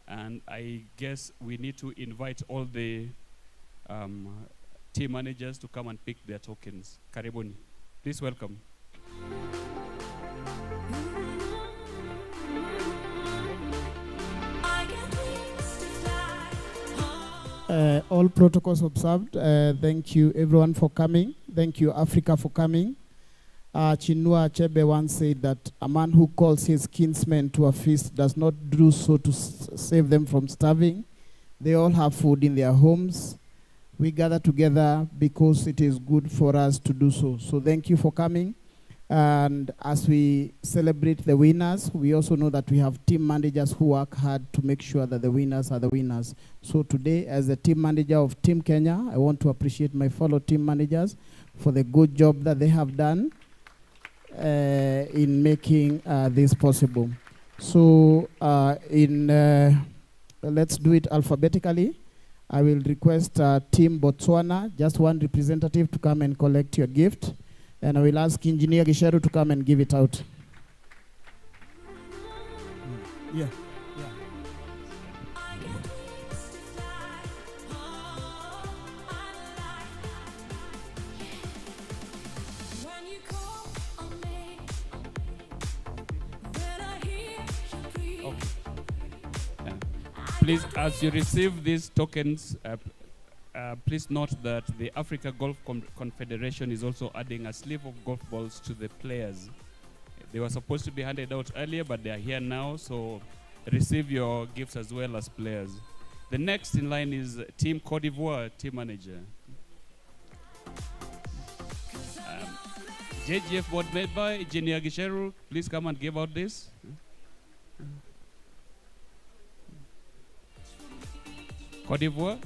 And I guess we need to invite all the team managers to come and pick their tokens. Karibuni. Please welcome. All protocols observed. Thank you everyone for coming. Thank you Africa for coming. Chinua Achebe once said that a man who calls his kinsmen to a feast does not do so to save them from starving. They all have food in their homes. We gather together because it is good for us to do so. So thank you for coming. And as we celebrate the winners, we also know that we have team managers who work hard to make sure that the winners are the winners. So today, as the team manager of Team Kenya, I want to appreciate my fellow team managers for the good job that they have done in making this possible. So let's do it alphabetically. I will request Team Botswana, just one representative to come and collect your gift. And I will ask Engineer Gisheru to come and give it out. Yeah. Please, as you receive these tokens, please note that the Africa Golf Confederation is also adding a sleeve of golf balls to the players. They were supposed to be handed out earlier, but they are here now, so receive your gifts as well as players. The next in line is Team Cote d'Ivoire, team manager. JGF board made by Engineer Gisheru. Please come and give out this. Cote d'Ivoire.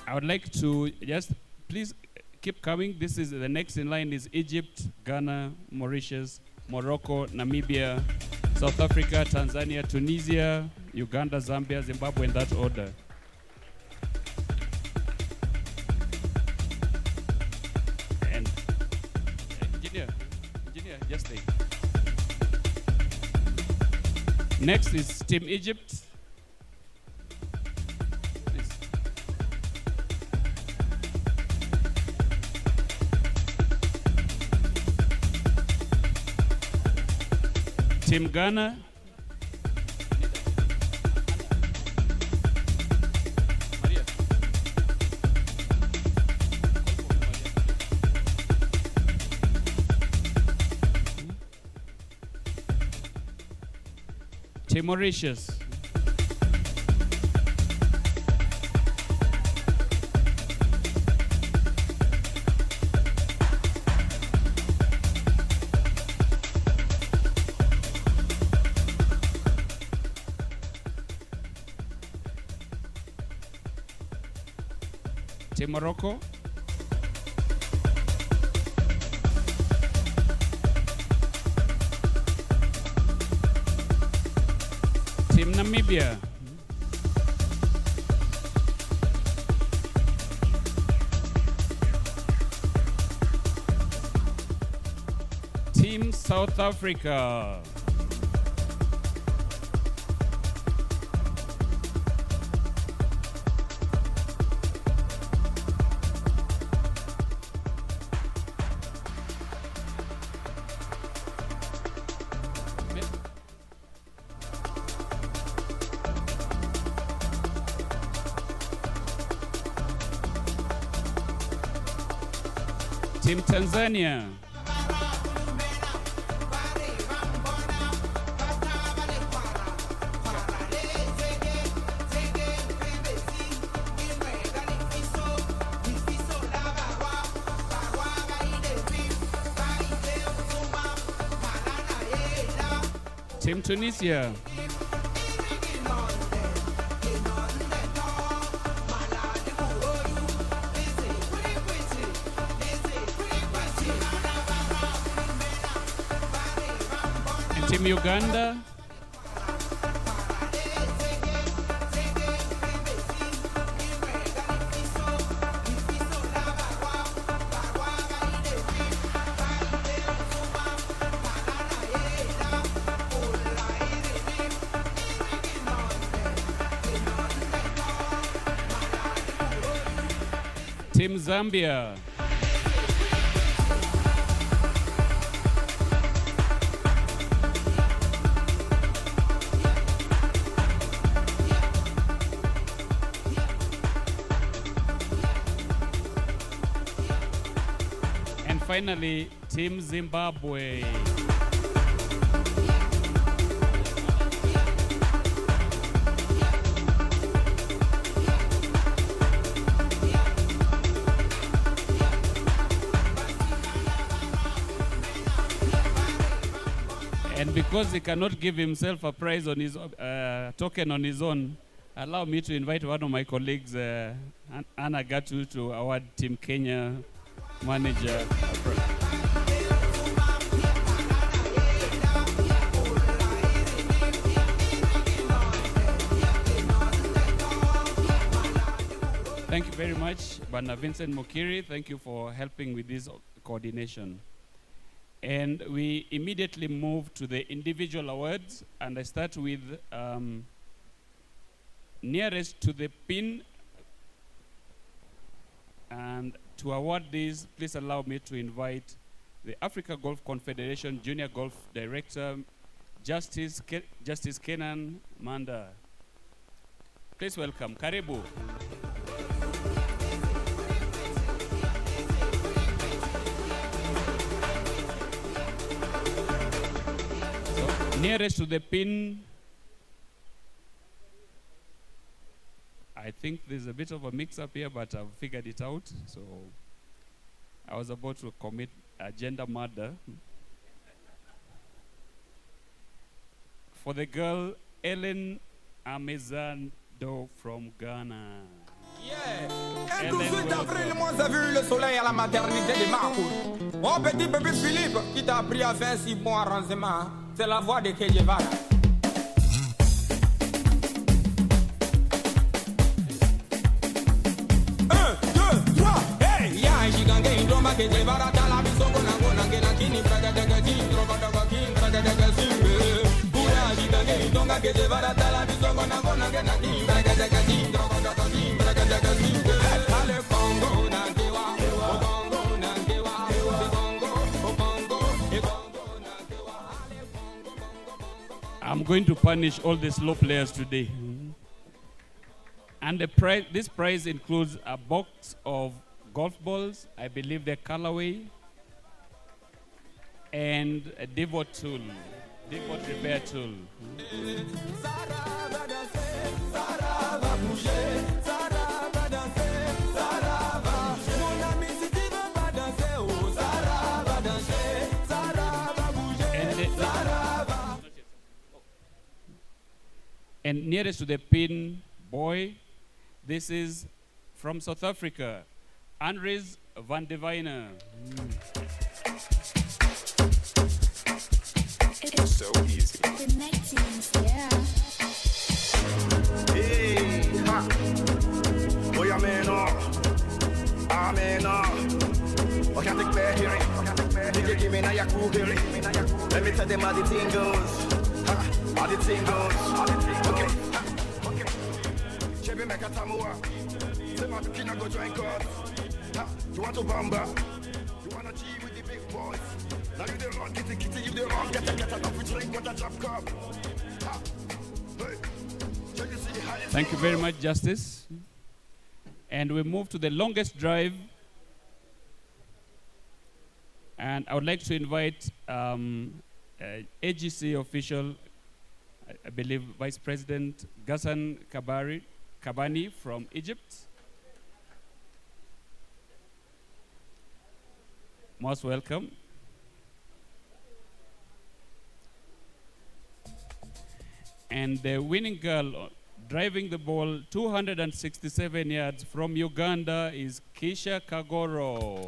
I would like to just please keep coming. This is the next in line is Egypt, Ghana, Mauritius, Morocco, Namibia, South Africa, Tanzania, Tunisia, Uganda, Zambia, Zimbabwe, in that order. And engineer, just stay. Next is Team Egypt. Team Ghana. Team Mauritius. Team Morocco. Team Namibia. Team South Africa. Team Tanzania. Team Tunisia. And Team Uganda. Team Zambia. And finally, Team Zimbabwe. And because he cannot give himself a prize on his token on his own, allow me to invite one of my colleagues, Anna Gatu, to award Team Kenya manager. Thank you very much, Bana Vincent Mukiri. Thank you for helping with this coordination. And we immediately move to the individual awards, and I start with nearest to the pin. And to award this, please allow me to invite the Africa Golf Confederation Junior Golf Director, Justice Kenan Manda. Please welcome. Karibu. Nearest to the pin, I think there's a bit of a mix-up here, but I've figured it out. So I was about to commit a gender murder. For the girl, Ellen Amezando from Ghana. Yeah. Et tout de suite après le mois a vu le soleil à la maternité de Makour. Oh petit bébé Philippe qui t'a appris à faire si bon arrangement. C'est la voix de Che Guevara. 1, 2, 3, hey! Ya shigange indoma Che Guevara tala bisongo nango nange nakini braga daga jindro badaga king braga daga singe. Pura shigange indoma Che Guevara tala bisongo nango nange nakini braga daga jindro badaga king braga daga singe. Ale Congo nangewa, o Congo nangewa, o Congo, o Congo, e Congo nangewa. I'm going to punish all the slow players today. And the prize, this prize includes a box of golf balls, I believe they're colorway, and a Divot tool, Divot repair tool. And nearest to the pin, boy, this is from South Africa, Andres van de Wijnen. It's so easy. Yeah. Hey, ha. Boy, I can't declare hearing. DJ give me na yaku hearing. Let me tell them how the thing goes. How the thing goes. Okay. Chebe meka tamua. Say my kina go join God. You want to bamba? You want to G with the big boys? Now you the wrong, kitty, you the wrong. Get a up with drink, what a drop cup. Thank you very much, Justice. And we move to the longest drive. And I would like to invite AGC official, I believe Vice President Ghassan Kabani from Egypt. Most welcome. And the winning girl driving the ball 267 yards from Uganda is Keisha Kagoro.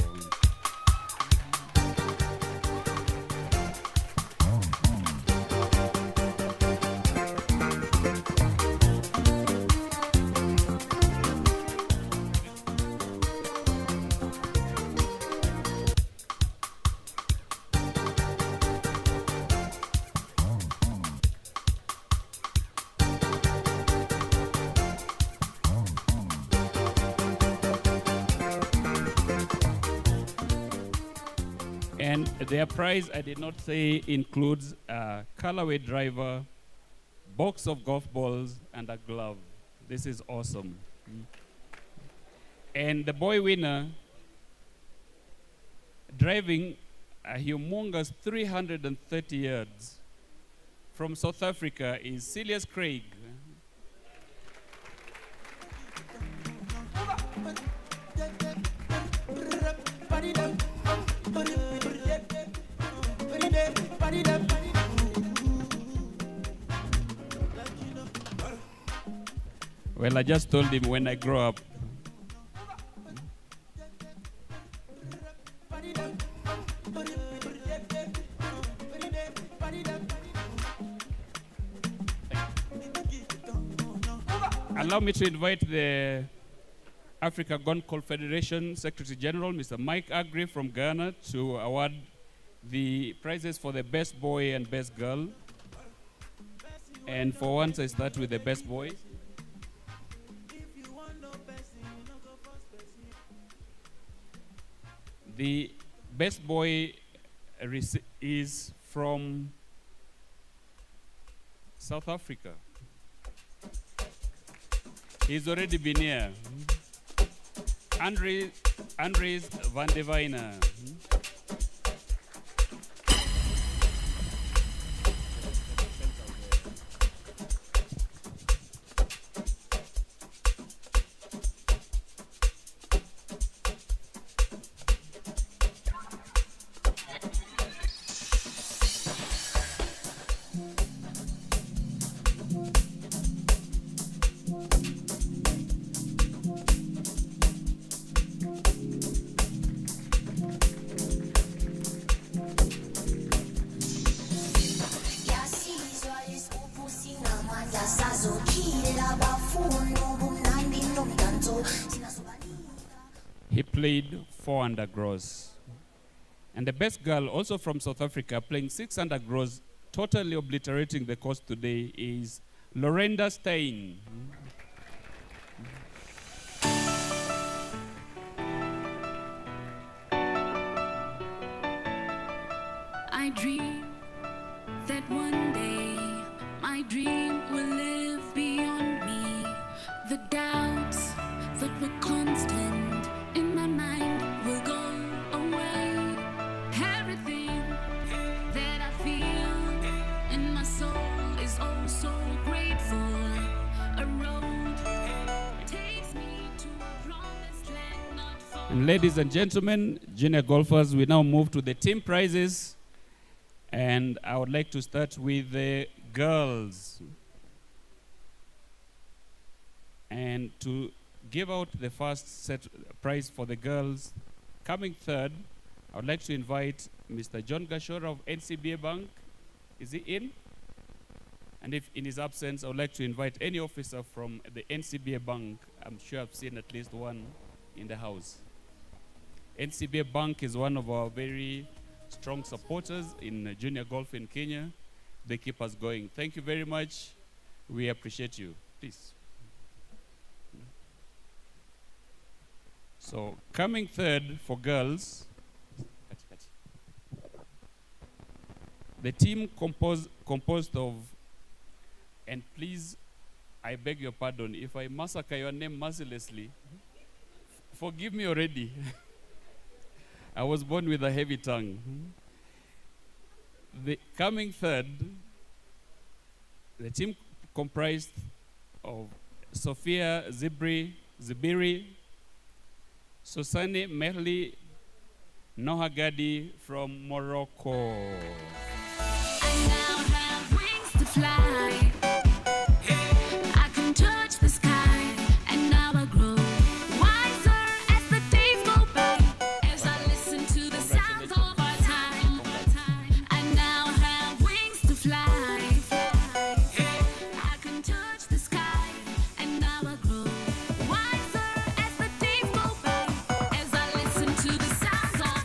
And their prize, I did not say, includes a colorway driver, box of golf balls, and a glove. This is awesome. And the boy winner, driving a humongous 330 yards from South Africa, is Silas Craig. Well, I just told him when I grow up. Allow me to invite the Africa Golf Confederation Secretary General, Mr. Mike Agri from Ghana, to award the prizes for the best boy and best girl. And for once, I start with the best boy. The best boy is from South Africa. He's already been here. Andries van de Wijnen. He played 4 under gross. And the best girl, also from South Africa, playing 6 under gross, totally obliterating the course today, is Lorenda Stein. I dream that one day my dream will live beyond me. The doubts that were constant in my mind will go away. Everything that I feel in my soul is oh so grateful. A road takes me to a promised land not far. And ladies and gentlemen, junior golfers, we now move to the team prizes. And I would like to start with the girls. And to give out the first set prize for the girls, coming third, I would like to invite Mr. John Gashora of NCBA Bank. Is he in? And if in his absence, I would like to invite any officer from the NCBA Bank. I'm sure I've seen at least one in the house. NCBA Bank is one of our very strong supporters in junior golf in Kenya. They keep us going. Thank you very much. We appreciate you. Please. So coming third for girls, the team composed of, and please, I beg your pardon, if I massacre your name mercilessly, forgive me already. I was born with a heavy tongue. The coming third, the team comprised of Sophia Zibiri, Susani Mehli Nohagadi from Morocco. I now have wings to fly. I can touch the sky, and now I grow wiser as the days go by. As I listen to the sounds of our time, I now have wings to fly. I can touch the sky, and now I grow wiser as the days go by. As I listen to the sounds of our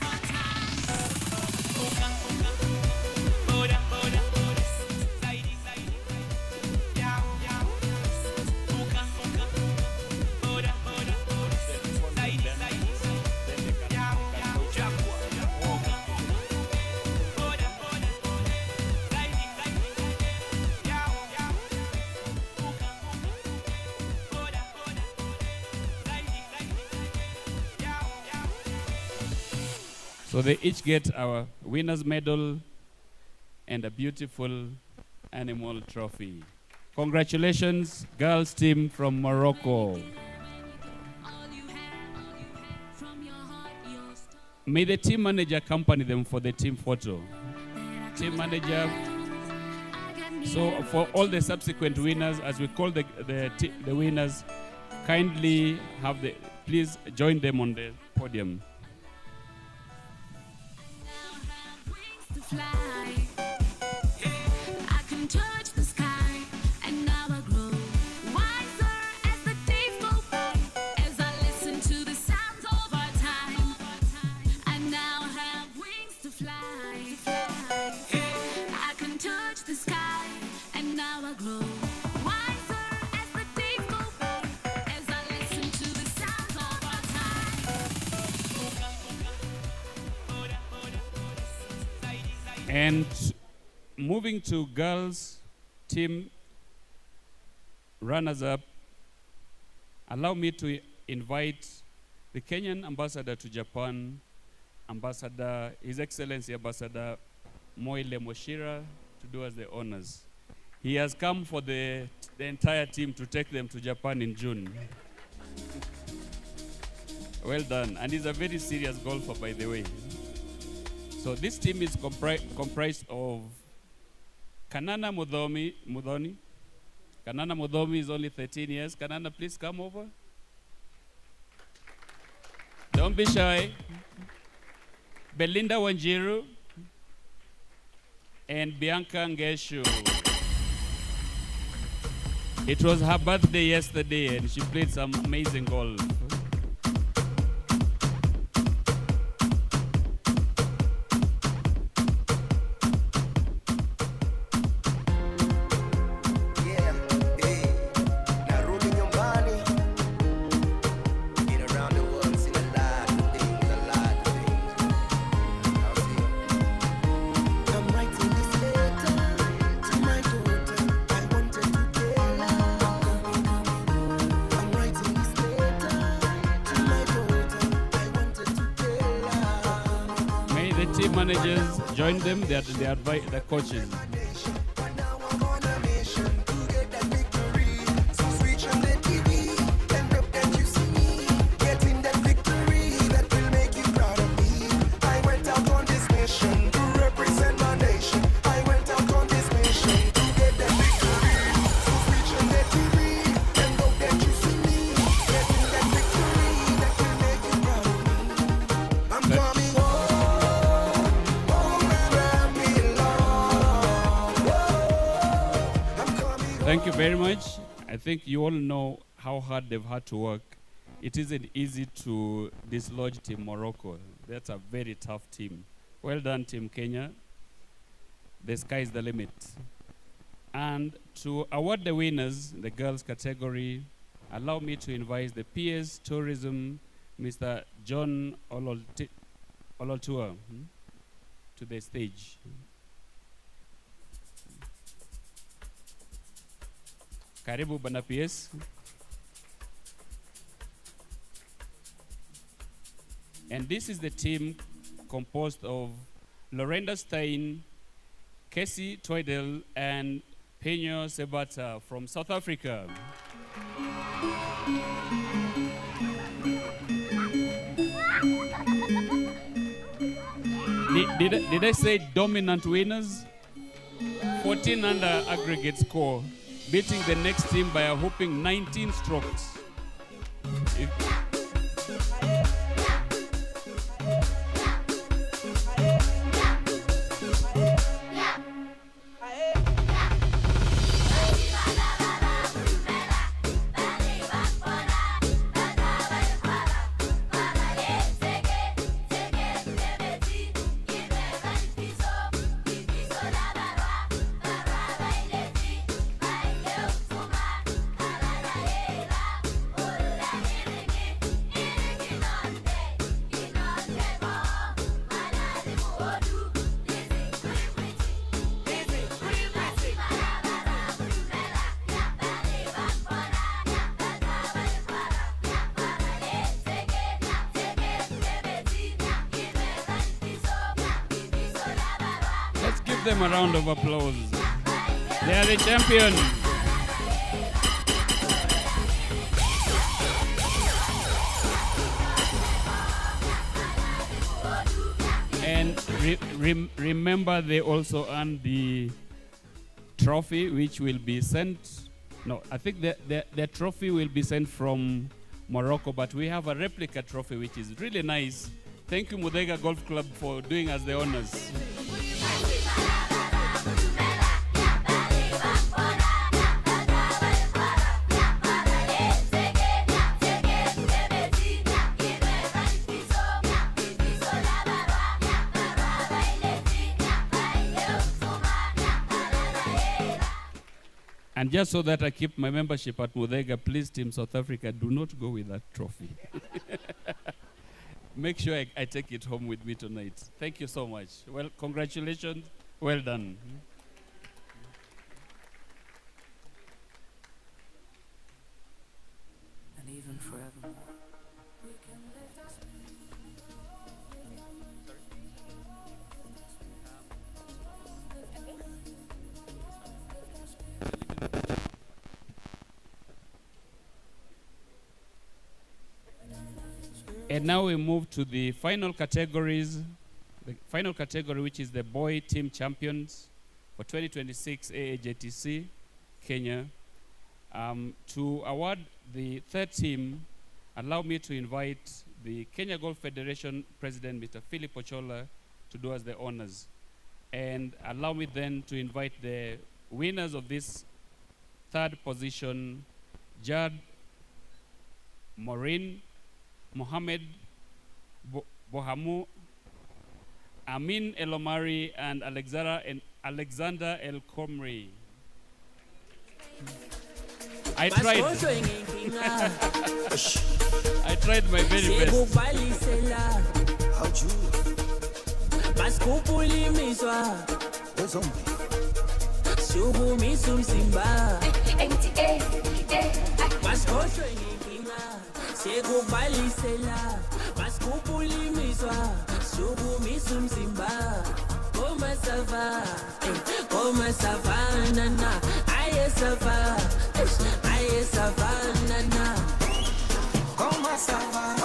So they each get our winner's medal and a beautiful animal trophy. Congratulations, girls team from Morocco. May the team manager accompany them for the team photo. Team manager. So for all the subsequent winners, as we call the winners, kindly please join them on the podium. to fly. I can touch the sky, and now I grow wiser as the days go by. As I listen to the sounds of our time, I now have wings to fly. I can touch the sky, and now I grow wiser as the days go by. As I listen to the sounds of our And moving to girls team runners-up, allow me to invite the Kenyan ambassador to Japan, His Excellency Ambassador Moile Moshira, to do us the honors. He has come for the entire team to take them to Japan in June. Well done. And he's a very serious golfer, by the way. So this team is comprised of Kanana Mudhoni. Kanana Mudhomi is only 13 years. Kanana, please come over. Don't be shy. Belinda Wanjiru and Bianca Ngeshu. It was her birthday yesterday and she played some amazing golf. Managers join them, they advise the coaches. Thank you very much. I think you all know how hard they've had to work. It isn't easy to dislodge Team Morocco. That's a very tough team. Well done, Team Kenya. The sky is the limit. And to award the winners, the girls category, allow me to invite the PS Tourism, Mr. John Ololtua, to the stage. Karibu Bana PS. And this is the team composed of Lorenda Stein, Casey Tweedle, and Penyo Sebata from South Africa. Did I say dominant winners? 14 under aggregate score, beating the next team by a whopping 19 strokes. Them a round of applause. They are the champions. And remember, they also earned the trophy, which will be sent. No, I think the trophy will be sent from Morocco, but we have a replica trophy, which is really nice. Thank you, Muthaiga Golf Club, for doing us the honors. And just so that I keep my membership at Muthaiga, please, Team South Africa, do not go with that trophy. Make sure I take it home with me tonight. Thank you so much. Well, congratulations. Well done. And even forevermore. And now we move to the final categories. The final category, which is the boy team champions for 2026 AAJTC Kenya. To award the third team, allow me to invite the Kenya Golf Federation President, Mr. Philip Ochola, to do us the honors. And allow me then to invite the winners of this third position, Jad Maureen, Mohammed Bohamu, Amin Elomari, and Alexander El Komri. I tried. I tried my very best. Sekubalisela basikupulimiswa sukumisa umzimba koma sava nana aye sava nana koma sava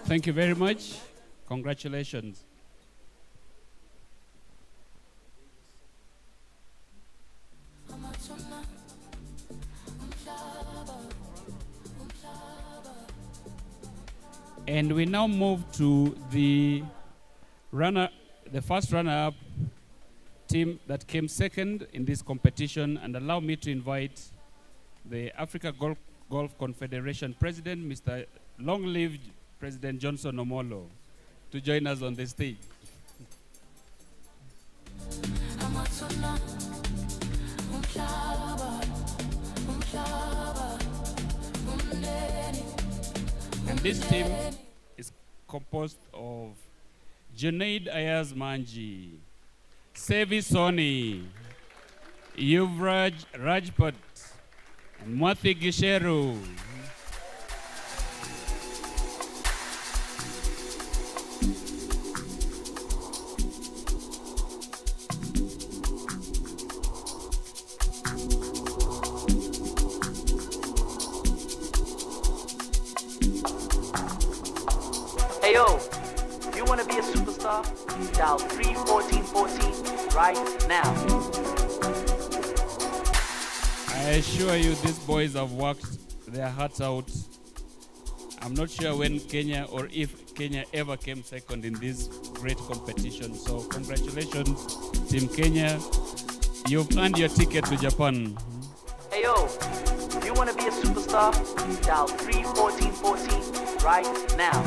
Thank you very much. Congratulations. And we now move to the first runner-up team that came second in this competition, and allow me to invite the Africa Golf Confederation President, Mr. Long-lived President Johnson Omolo, to join us on the stage. And this team is composed of Junaid Ayaz Manji, Sevi Soni, Yuvraj Rajpat, and Mwathi Gisheru. Hey yo, you want to be a superstar? Dial 31414 right now. I assure you, these boys have worked their hearts out. I'm not sure when Kenya or if Kenya ever came second in this great competition. So congratulations, Team Kenya. You've earned your ticket to Japan. Hey yo, you want to be a superstar? Dial 31414 right now.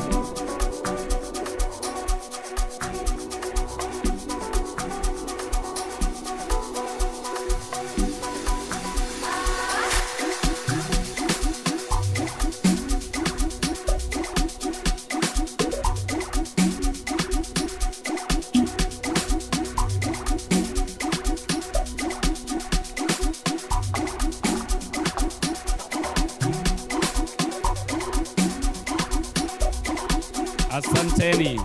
Asanteni.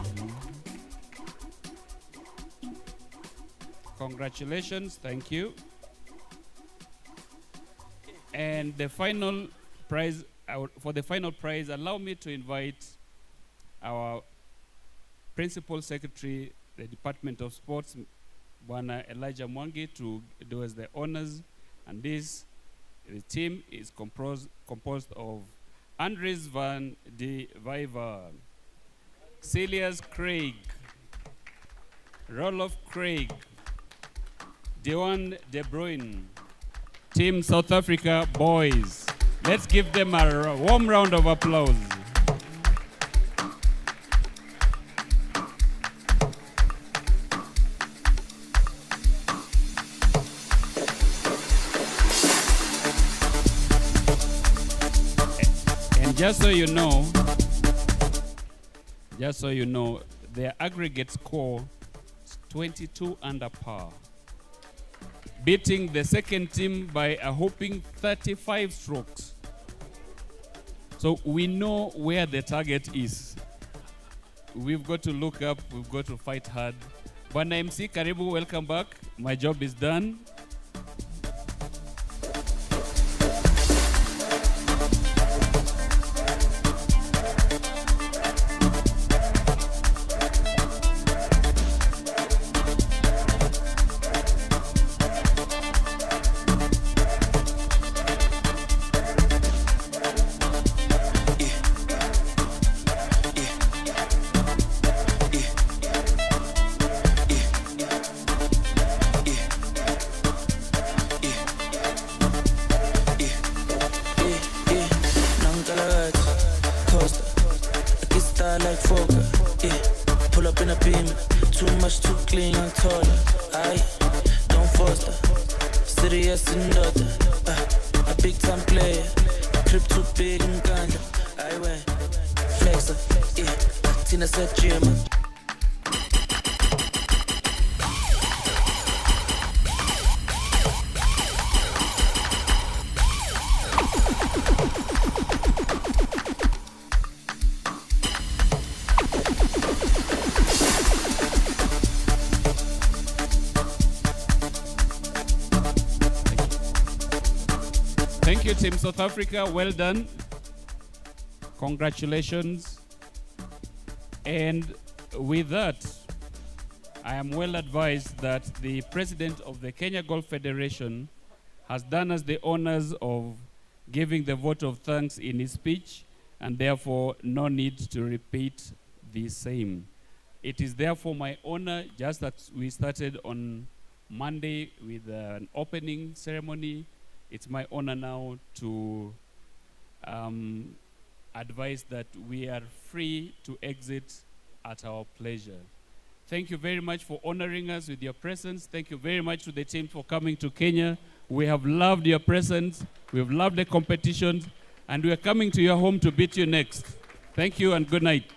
Congratulations, thank you. And the final prize, for the final prize, allow me to invite our Principal Secretary, the Department of Sports, Bwana Elijah Mwangi, to do us the honors. And the team is composed of Andres van de Viver, Celias Craig, Roloff Craig, Dewan De Bruyne, Team South Africa boys. Let's give them a warm round of applause. And just so you know, their aggregate score is 22 under par, beating the second team by a whopping 35 strokes. So we know where the target is. We've got to look up, we've got to fight hard. Bwana MC, karibu, welcome back. My job is done. Thank you, Team South Africa. Well done. Congratulations. And with that, I am well advised that the president of the Kenya Golf Federation has done us the honors of giving the vote of thanks in his speech, and therefore no need to repeat the same. It is therefore my honor, just as we started on Monday with an opening ceremony, it's my honor now to advise that we are free to exit at our pleasure. Thank you very much for honoring us with your presence. Thank you very much to the team for coming to Kenya. We have loved your presence. We have loved the competitions. And we are coming to your home to beat you next. Thank you and good night.